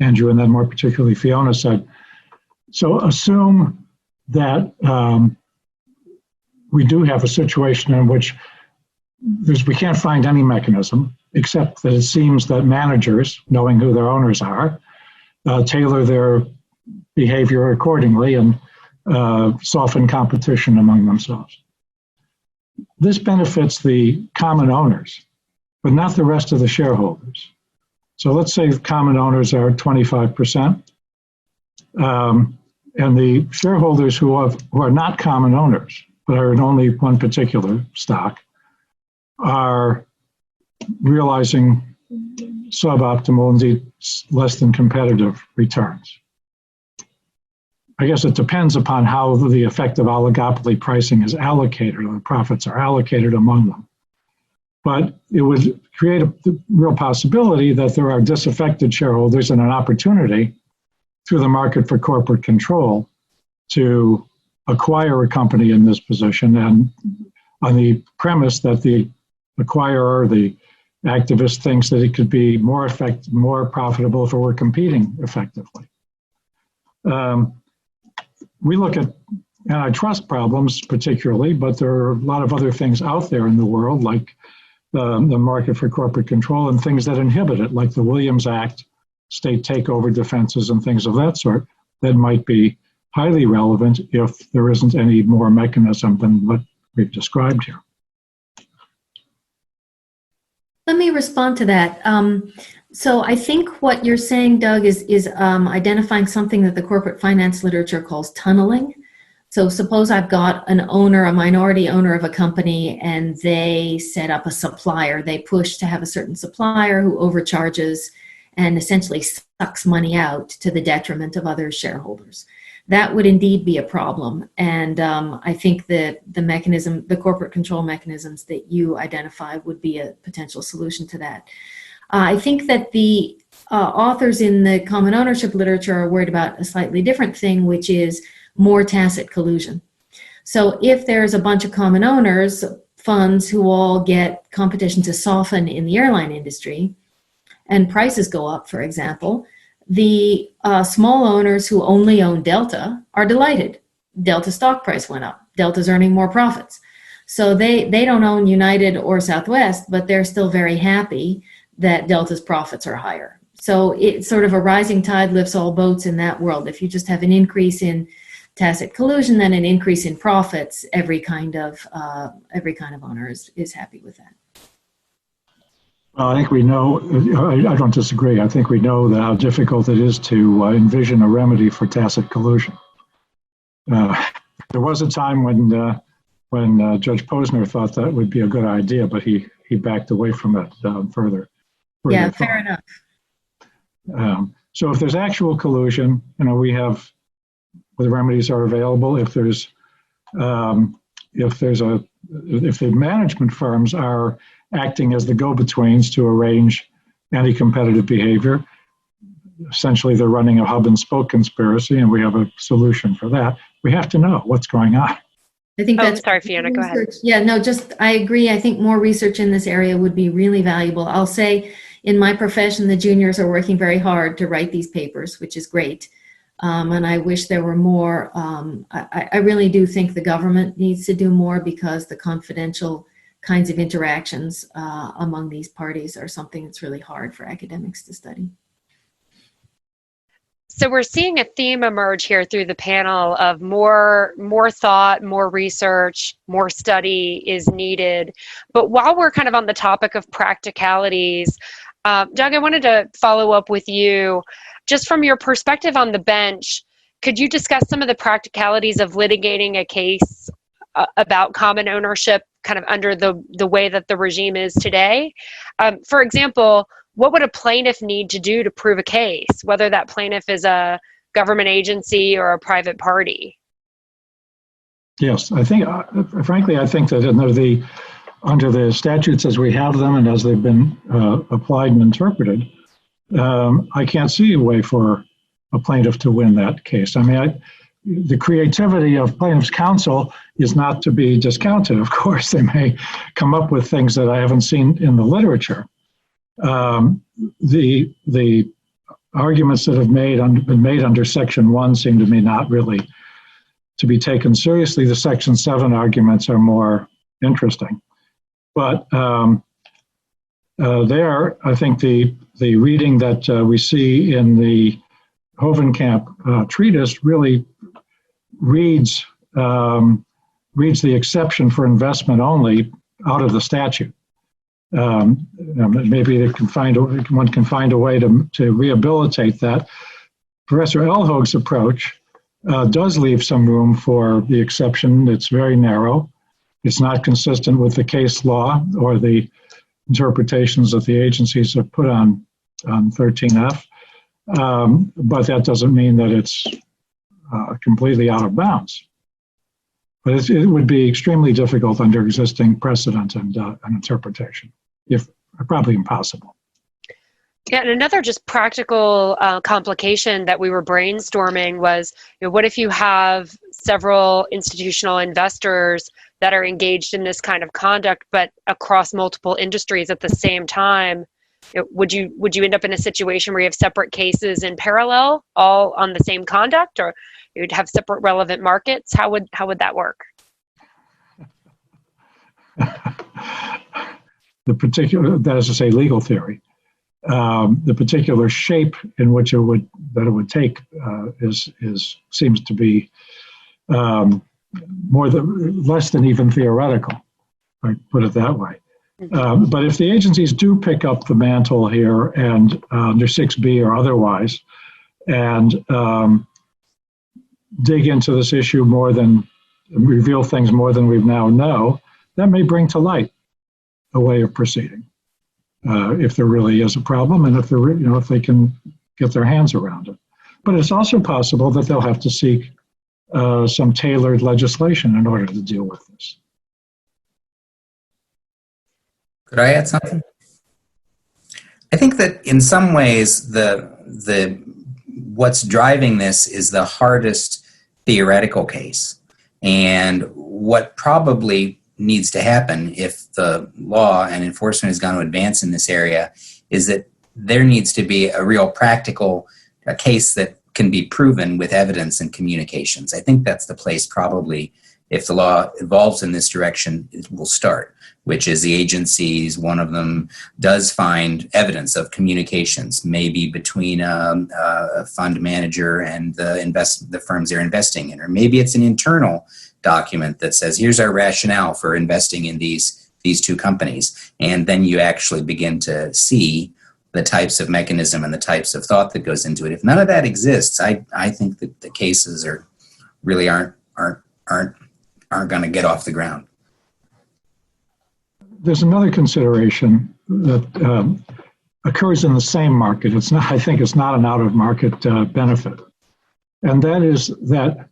Andrew and then more particularly Fiona said. So assume that we do have a situation in which we can't find any mechanism, except that it seems that managers, knowing who their owners are, tailor their behavior accordingly and soften competition among themselves. This benefits the common owners, but not the rest of the shareholders. So let's say the common owners are 25%, and the shareholders who are not common owners, but are in only one particular stock, are realizing suboptimal, indeed less than competitive returns. I guess it depends upon how the effective oligopoly pricing is allocated, or the profits are allocated among them. But it would create a real possibility that there are disaffected shareholders and an opportunity through the market for corporate control to acquire a company in this position, and on the premise that the acquirer, the activist, thinks that it could be more profitable if it were competing effectively. We look at antitrust problems particularly, but there are a lot of other things out there in the world, like the market for corporate control and things that inhibit it, like the Williams Act, state takeover defenses and things of that sort, that might be highly relevant if there isn't any more mechanism than what we've described here. Let me respond to that. So I think what you're saying, Doug, is identifying something that the corporate finance literature calls tunneling. So suppose I've got an owner, a minority owner of a company, and they set up a supplier. They push to have a certain supplier who overcharges and essentially sucks money out to the detriment of other shareholders. That would indeed be a problem. And I think that the corporate control mechanisms that you identify would be a potential solution to that. I think that the authors in the common ownership literature are worried about a slightly different thing, which is more tacit collusion. So if there's a bunch of common owners, funds who all get competition to soften in the airline industry, and prices go up, for example, the small owners who only own Delta are delighted. Delta stock price went up. Delta's earning more profits. So they don't own United or Southwest, but they're still very happy that Delta's profits are higher. So it's sort of a rising tide lifts all boats in that world. If you just have an increase in tacit collusion, then an increase in profits, every kind of owner is happy with that. Well, I think we know, I don't disagree. I think we know that how difficult it is to envision a remedy for tacit collusion. There was a time when Judge Posner thought that would be a good idea, but he backed away from it further. Yeah, fair enough. So if there's actual collusion, we have, the remedies are available. If the management firms are acting as the go-betweens to arrange anti-competitive behavior, essentially they're running a hub and spoke conspiracy, and we have a solution for that. We have to know what's going on. I think that's sorry, Fiona, go ahead. Yeah, no, I agree. I think more research in this area would be really valuable. I'll say in my profession, the juniors are working very hard to write these papers, which is great. And I wish there were more. I really do think the government needs to do more, because the confidential kinds of interactions among these parties are something that's really hard for academics to study. So we're seeing a theme emerge here through the panel of more thought, more research, more study is needed. But while we're kind of on the topic of practicalities, Doug, I wanted to follow up with you. Just from your perspective on the bench, could you discuss some of the practicalities of litigating a case about common ownership kind of under the way that the regime is today? For example, what would a plaintiff need to do to prove a case, whether that plaintiff is a government agency or a private party? Yes, I think, frankly, I think that under the statutes as we have them and as they've been applied and interpreted, I can't see a way for a plaintiff to win that case. I mean, the creativity of plaintiff's counsel is not to be discounted. Of course, they may come up with things that I haven't seen in the literature. The arguments that have been made under Section 1 seem to me not really to be taken seriously. The Section 7 arguments are more interesting. But I think the reading that we see in the Hovenkamp treatise really reads the exception for investment only out of the statute. Maybe one can find a way to rehabilitate that. Professor Elhoag's approach does leave some room for the exception. It's very narrow. It's not consistent with the case law or the interpretations that the agencies have put on 13F. But that doesn't mean that it's completely out of bounds. But it would be extremely difficult under existing precedent and interpretation, if probably impossible. Yeah, and another just practical complication that we were brainstorming was, what if you have several institutional investors that are engaged in this kind of conduct, but across multiple industries at the same time? Would you end up in a situation where you have separate cases in parallel, all on the same conduct, or you'd have separate relevant markets? How would that work? That is to say, legal theory. The particular shape in which it would take seems to be less than even theoretical. I put it that way. But if the agencies do pick up the mantle here and under 6B or otherwise, and dig into this issue more than, reveal things more than we now know, that may bring to light a way of proceeding. If there really is a problem, and if they're, if they can get their hands around it. But it's also possible that they'll have to seek some tailored legislation in order to deal with this. Could I add something? I think that in some ways what's driving this is the hardest theoretical case. And what probably needs to happen if the law and enforcement is going to advance in this area is that there needs to be a real practical case that can be proven with evidence and communications. I think that's the place probably, if the law evolves in this direction, it will start, which is the agencies, one of them does find evidence of communications, maybe between a fund manager and the firms they're investing in, or maybe it's an internal document that says, here's our rationale for investing in these two companies. And then you actually begin to see the types of mechanism and the types of thought that goes into it. If none of that exists, I think that the cases really aren't going to get off the ground. There's another consideration that occurs in the same market. It's not, I think it's not an out-of-market benefit. And that is that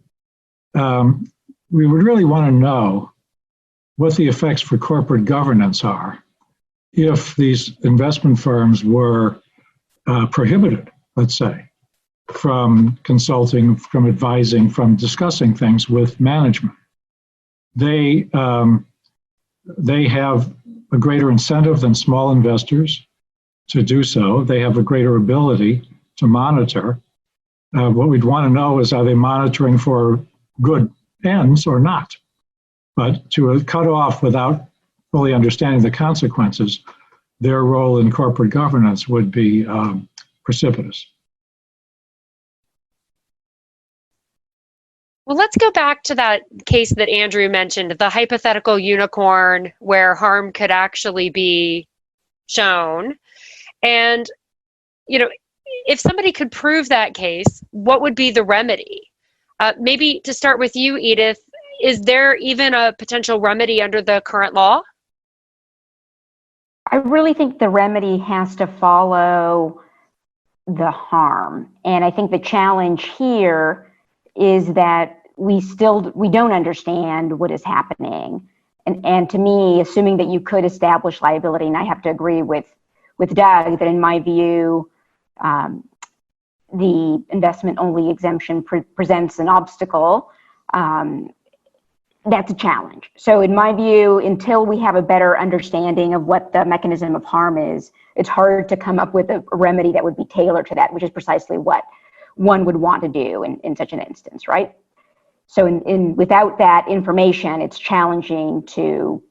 we would really want to know what the effects for corporate governance are if these investment firms were prohibited, let's say, from consulting, from advising, from discussing things with management. They have a greater incentive than small investors to do so. They have a greater ability to monitor. What we'd want to know is, are they monitoring for good ends or not? But to cut off without fully understanding the consequences, their role in corporate governance would be precipitous. Well, let's go back to that case that Andrew mentioned, the hypothetical unicorn where harm could actually be shown. And, if somebody could prove that case, what would be the remedy? Maybe to start with you, Edith, is there even a potential remedy under the current law? I really think the remedy has to follow the harm. And I think the challenge here is that we don't understand what is happening. And to me, assuming that you could establish liability, and I have to agree with Doug that in my view, the investment-only exemption presents an obstacle. That's a challenge. So in my view, until we have a better understanding of what the mechanism of harm is, it's hard to come up with a remedy that would be tailored to that, which is precisely what one would want to do in such an instance, right? So without that information, it's challenging to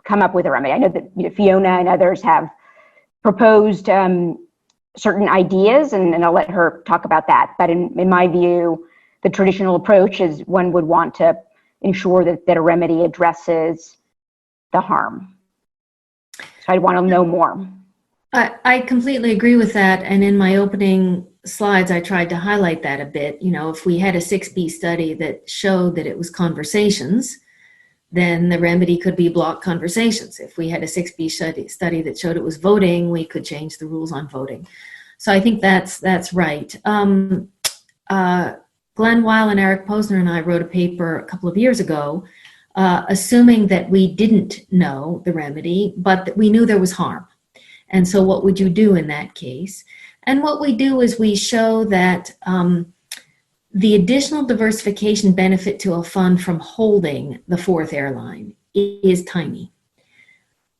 come up with a remedy. I know that Fiona and others have proposed certain ideas, and I'll let her talk about that. But in my view, the traditional approach is one would want to ensure that a remedy addresses the harm. So I'd want to know more. I completely agree with that. And in my opening slides, I tried to highlight that a bit. If we had a 6B study that showed that it was conversations, then the remedy could be block conversations. If we had a 6B study that showed it was voting, we could change the rules on voting. So I think that's right. Glenn Weil and Eric Posner and I wrote a paper a couple of years ago, assuming that we didn't know the remedy, but that we knew there was harm. And so what would you do in that case? And what we do is we show that the additional diversification benefit to a fund from holding the fourth airline is tiny.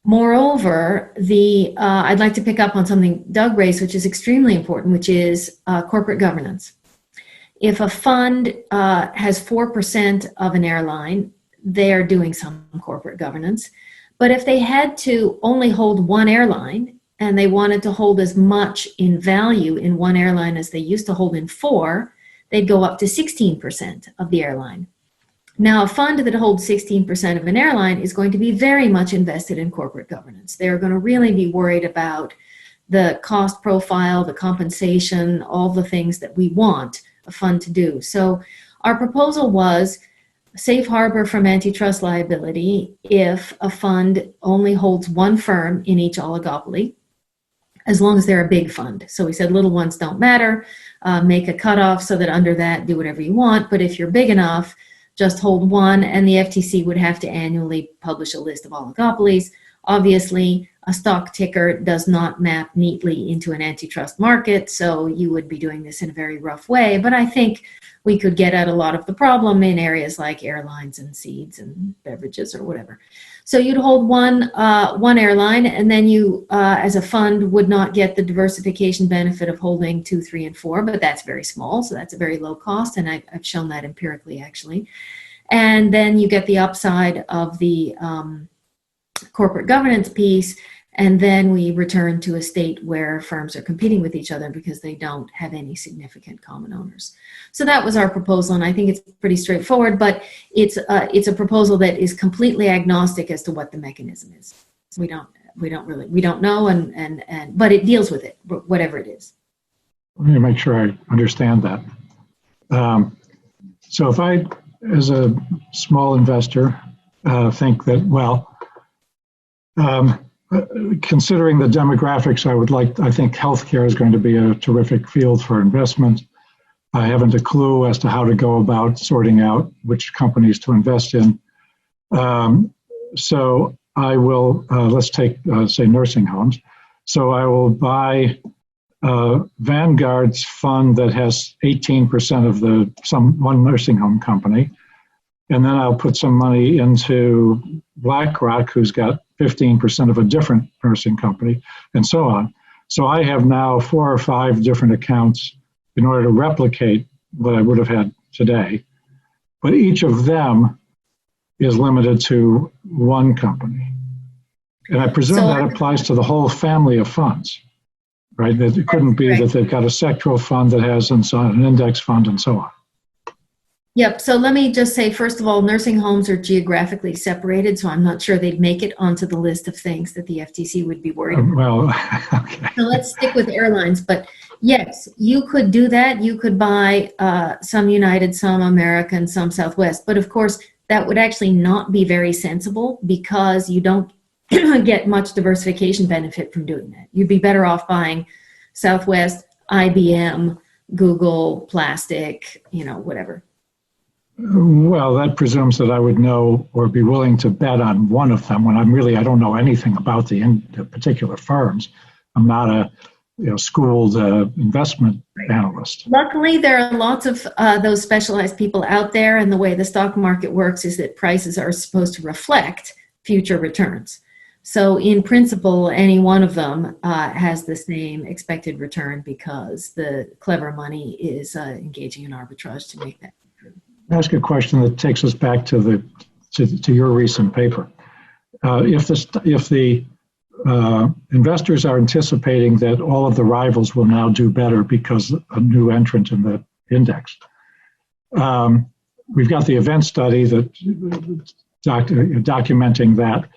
Moreover, I'd like to pick up on something Doug raised, which is extremely important, which is corporate governance. If a fund has 4% of an airline, they are doing some corporate governance. But if they had to only hold one airline and they wanted to hold as much in value in one airline as they used to hold in 4, they'd go up to 16% of the airline. Now, a fund that holds 16% of an airline is going to be very much invested in corporate governance. They're going to really be worried about the cost profile, the compensation, all the things that we want a fund to do. So our proposal was safe harbor from antitrust liability if a fund only holds one firm in each oligopoly, as long as they're a big fund. So we said little ones don't matter, make a cutoff so that under that, do whatever you want. But if you're big enough, just hold one, and the FTC would have to annually publish a list of oligopolies. Obviously, a stock ticker does not map neatly into an antitrust market, so you would be doing this in a very rough way. But I think we could get at a lot of the problem in areas like airlines and seeds and beverages or whatever. So you'd hold one airline, and then you, as a fund, would not get the diversification benefit of holding 2, 3, and 4, but that's very small, so that's a very low cost, and I've shown that empirically, actually. And then you get the upside of the corporate governance piece, and then we return to a state where firms are competing with each other because they don't have any significant common owners. So that was our proposal, and I think it's pretty straightforward, but it's a proposal that is completely agnostic as to what the mechanism is. We don't know, but it deals with it, whatever it is. Let me make sure I understand that. So if I, as a small investor, think that, considering the demographics, I think healthcare is going to be a terrific field for investment. I haven't a clue as to how to go about sorting out which companies to invest in. So I will, let's take, say, nursing homes. So I will buy Vanguard's fund that has 18% of one nursing home company. And then I'll put some money into BlackRock, who's got 15% of a different nursing company, and so on. So I have now 4 or 5 different accounts in order to replicate what I would have had today. But each of them is limited to one company. And I presume that applies to the whole family of funds, right? That it couldn't be that they've got a sectoral fund that has an index fund and so on. Yep. So let me just say, first of all, nursing homes are geographically separated, so I'm not sure they'd make it onto the list of things that the FTC would be worried about. Okay. So let's stick with airlines. But yes, you could do that. You could buy some United, some American, some Southwest. But of course, that would actually not be very sensible because you don't get much diversification benefit from doing that. You'd be better off buying Southwest, IBM, Google, Plastic, whatever. Well, that presumes that I would know or be willing to bet on one of them when I don't know anything about the particular firms. I'm not a schooled investment analyst. Luckily, there are lots of those specialized people out there, and the way the stock market works is that prices are supposed to reflect future returns. So in principle, any one of them has the same expected return because the clever money is engaging in arbitrage to make that. Ask a question that takes us back to your recent paper. If the investors are anticipating that all of the rivals will now do better because a new entrant in the index, we've got the event study that documenting that.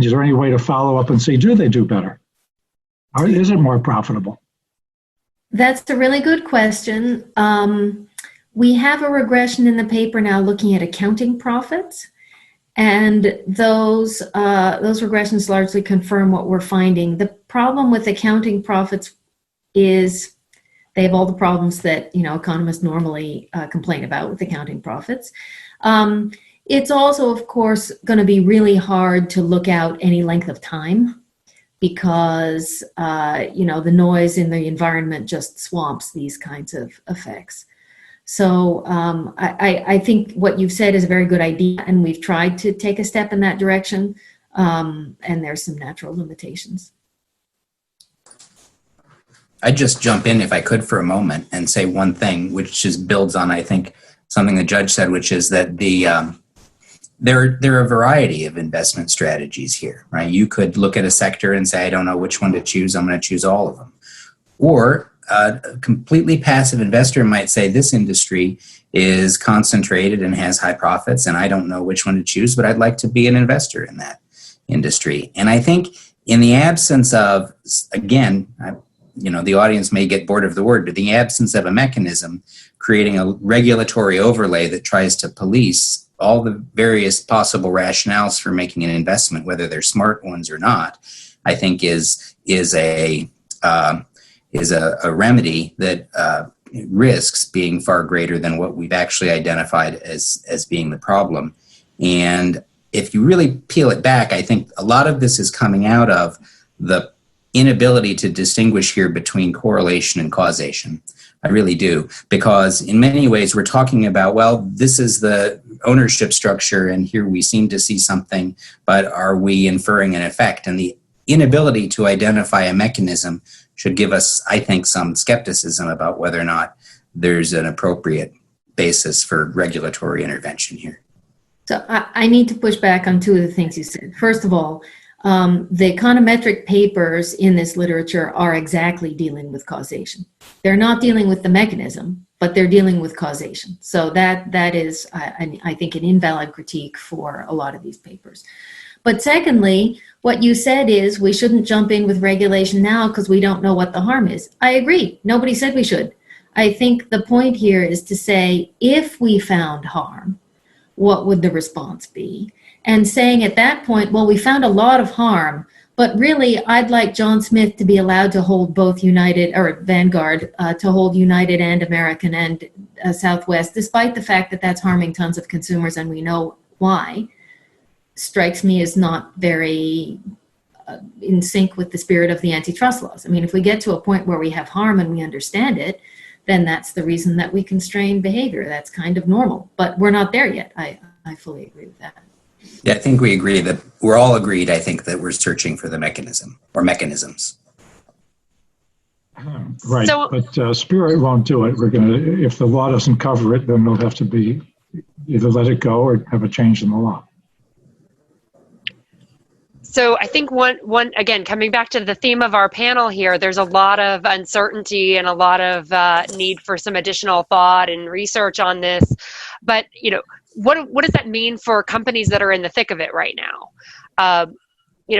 Is there any way to follow up and see, do they do better? Or is it more profitable? That's a really good question. We have a regression in the paper now looking at accounting profits, and those regressions largely confirm what we're finding. The problem with accounting profits is they have all the problems that economists normally complain about with accounting profits. It's also, of course, going to be really hard to look out any length of time because the noise in the environment just swamps these kinds of effects. So I think what you've said is a very good idea, and we've tried to take a step in that direction, and there's some natural limitations. I'd just jump in, if I could, for a moment and say one thing, which just builds on, I think, something the judge said, which is that there are a variety of investment strategies here, right? You could look at a sector and say, I don't know which one to choose. I'm going to choose all of them. Or a completely passive investor might say this industry is concentrated and has high profits, and I don't know which one to choose, but I'd like to be an investor in that industry. And I think in the absence of, again, the audience may get bored of the word, but the absence of a mechanism creating a regulatory overlay that tries to police all the various possible rationales for making an investment, whether they're smart ones or not, I think is a remedy that risks being far greater than what we've actually identified as being the problem. And if you really peel it back, I think a lot of this is coming out of the inability to distinguish here between correlation and causation. I really do, because in many ways we're talking about, well, this is the ownership structure and here we seem to see something, but are we inferring an effect? And the inability to identify a mechanism should give us, I think, some skepticism about whether or not there's an appropriate basis for regulatory intervention here. So I need to push back on two of the things you said. First of all, the econometric papers in this literature are exactly dealing with causation. They're not dealing with the mechanism, but they're dealing with causation. So that is, I think, an invalid critique for a lot of these papers. But secondly, what you said is we shouldn't jump in with regulation now because we don't know what the harm is. I agree. Nobody said we should. I think the point here is to say, if we found harm, what would the response be? And saying at that point, well, we found a lot of harm, but really I'd like John Smith to be allowed to hold both United, or Vanguard, to hold United and American and Southwest, despite the fact that that's harming tons of consumers and we know why, strikes me as not very in sync with the spirit of the antitrust laws. I mean, if we get to a point where we have harm and we understand it, then that's the reason that we constrain behavior. That's kind of normal, but we're not there yet. I fully agree with that. Yeah, I think we agree that we're all agreed, I think, that we're searching for the mechanism or mechanisms. Right, so, but Spirit won't do it. We're going to, if the law doesn't cover it, then we'll have to be either let it go or have a change in the law. So I think one again, coming back to the theme of our panel here, there's a lot of uncertainty and a lot of need for some additional thought and research on this. But what does that mean for companies that are in the thick of it right now?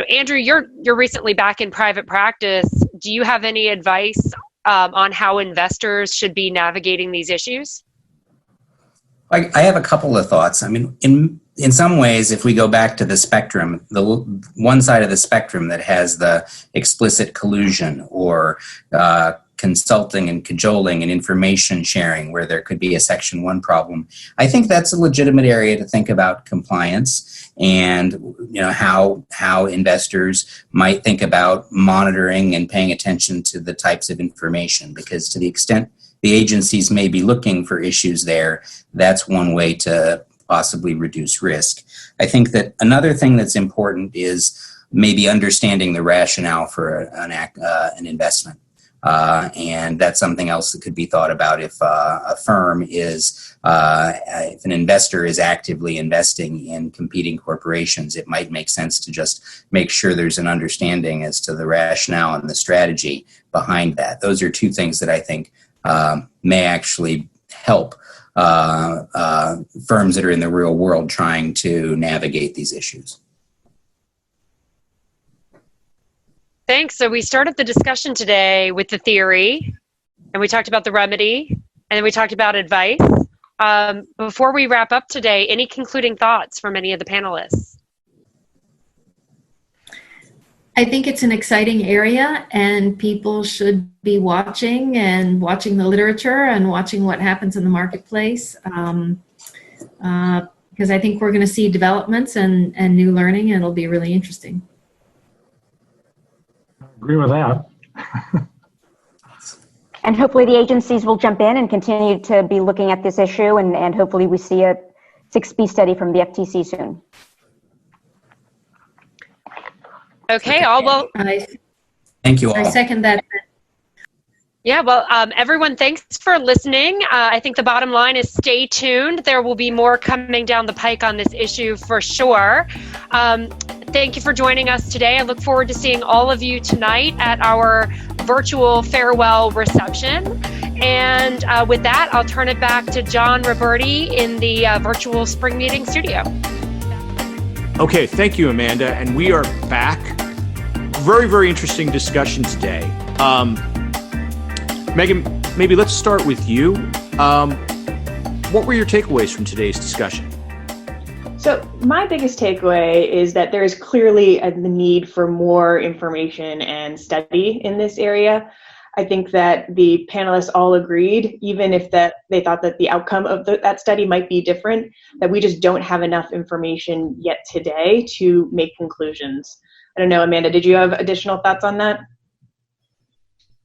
Andrew, you're recently back in private practice. Do you have any advice on how investors should be navigating these issues? I have a couple of thoughts. I mean, in some ways, if we go back to the spectrum, the one side of the spectrum that has the explicit collusion or consulting and cajoling and information sharing where there could be a Section 1 problem, I think that's a legitimate area to think about compliance and how investors might think about monitoring and paying attention to the types of information, because to the extent the agencies may be looking for issues there, that's one way to possibly reduce risk. I think that another thing that's important is maybe understanding the rationale for an investment. And that's something else that could be thought about if a firm is, if an investor is actively investing in competing corporations, it might make sense to just make sure there's an understanding as to the rationale and the strategy behind that. Those are two things that I think may actually help firms that are in the real world trying to navigate these issues. Thanks. So we started the discussion today with the theory, and we talked about the remedy, and then we talked about advice. Before we wrap up today, any concluding thoughts from any of the panelists? I think it's an exciting area, and people should be watching the literature and watching what happens in the marketplace, because I think we're going to see developments and new learning, and it'll be really interesting. I agree with that. And hopefully the agencies will jump in and continue to be looking at this issue, and hopefully we see a 6B study from the FTC soon. Okay, thank you all. I second that. Yeah, well, everyone, thanks for listening. I think the bottom line is stay tuned. There will be more coming down the pike on this issue for sure. Thank you for joining us today. I look forward to seeing all of you tonight at our virtual farewell reception. And with that, I'll turn it back to John Roberti in the virtual spring meeting studio. Okay, thank you, Amanda. And we are back. Very, very interesting discussion today. Megan, maybe let's start with you. What were your takeaways from today's discussion? So my biggest takeaway is that there is clearly the need for more information and study in this area. I think that the panelists all agreed, even if they thought that the outcome of that study might be different, that we just don't have enough information yet today to make conclusions. I don't know, Amanda, did you have additional thoughts on that?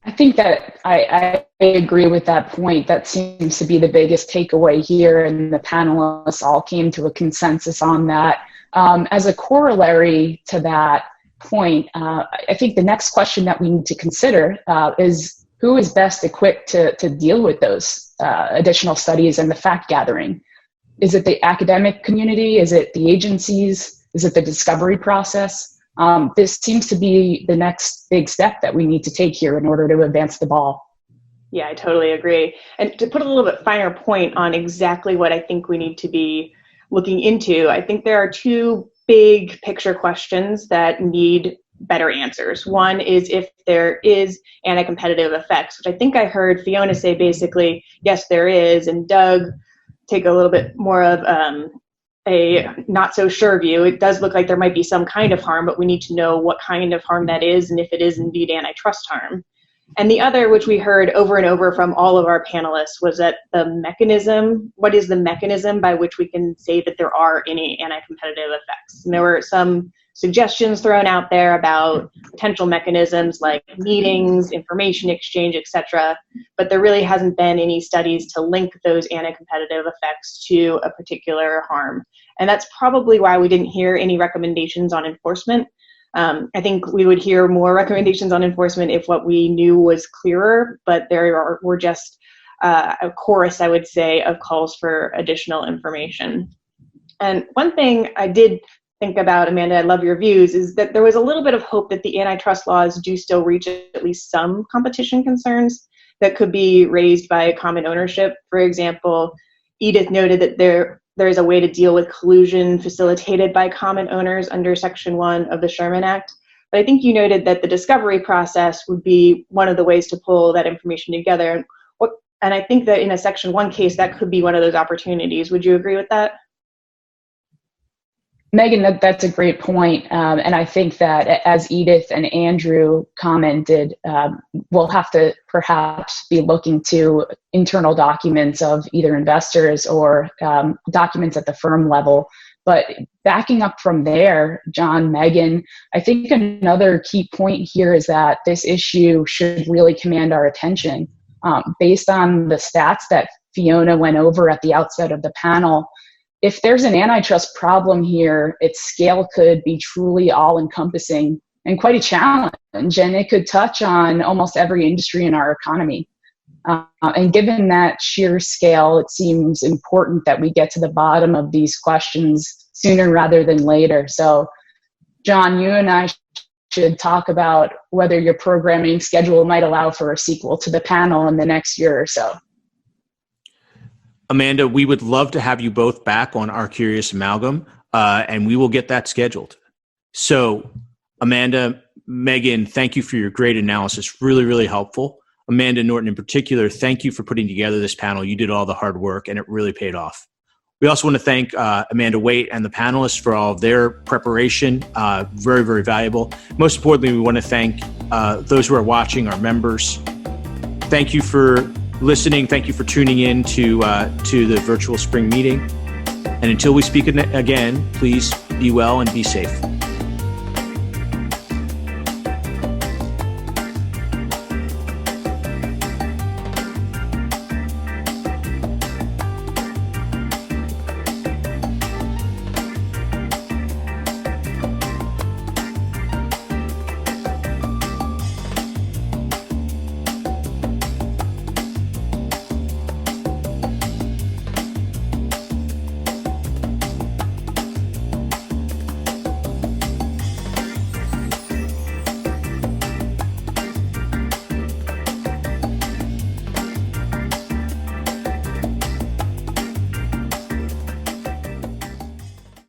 I think that I agree with that point. That seems to be the biggest takeaway here, and the panelists all came to a consensus on that. As a corollary to that point, I think the next question that we need to consider is who is best equipped to deal with those additional studies and the fact gathering? Is it the academic community? Is it the agencies? Is it the discovery process? This seems to be the next big step that we need to take here in order to advance the ball. Yeah, I totally agree. And to put a little bit finer point on exactly what I think we need to be looking into, I think there are two big picture questions that need better answers. One is if there is anti-competitive effects, which I think I heard Fiona say basically, yes, there is, and Doug take a little bit more of a not so sure view. It does look like there might be some kind of harm, but we need to know what kind of harm that is and if it is indeed antitrust harm. And the other, which we heard over and over from all of our panelists, was that the mechanism, what is the mechanism by which we can say that there are any anti-competitive effects? And there were some suggestions thrown out there about potential mechanisms like meetings, information exchange, etc. But there really hasn't been any studies to link those anti-competitive effects to a particular harm. And that's probably why we didn't hear any recommendations on enforcement. I think we would hear more recommendations on enforcement if what we knew was clearer, but were just a chorus, I would say, of calls for additional information. And one thing I did think about, Amanda, I love your views, is that there was a little bit of hope that the antitrust laws do still reach at least some competition concerns that could be raised by common ownership. For example, Edith noted that there is a way to deal with collusion facilitated by common owners under Section 1 of the Sherman Act. But I think you noted that the discovery process would be one of the ways to pull that information together. And I think that in a Section 1 case, that could be one of those opportunities. Would you agree with that? Megan, that's a great point. And I think that as Edith and Andrew commented, we'll have to perhaps be looking to internal documents of either investors or documents at the firm level. But backing up from there, John, Megan, I think another key point here is that this issue should really command our attention. Based on the stats that Fiona went over at the outset of the panel, if there's an antitrust problem here, its scale could be truly all-encompassing and quite a challenge, and it could touch on almost every industry in our economy. And given that sheer scale, it seems important that we get to the bottom of these questions sooner rather than later. So, John, you and I should talk about whether your programming schedule might allow for a sequel to the panel in the next year or so. Amanda, we would love to have you both back on Our Curious Amalgam, and we will get that scheduled. So, Amanda, Megan, thank you for your great analysis. Really, really helpful. Amanda Norton in particular, thank you for putting together this panel. You did all the hard work, and it really paid off. We also want to thank Amanda Waite and the panelists for all of their preparation. Very, very valuable. Most importantly, we want to thank those who are watching, our members. Thank you for listening. Thank you for tuning in to the virtual spring meeting. And until we speak again, please be well and be safe.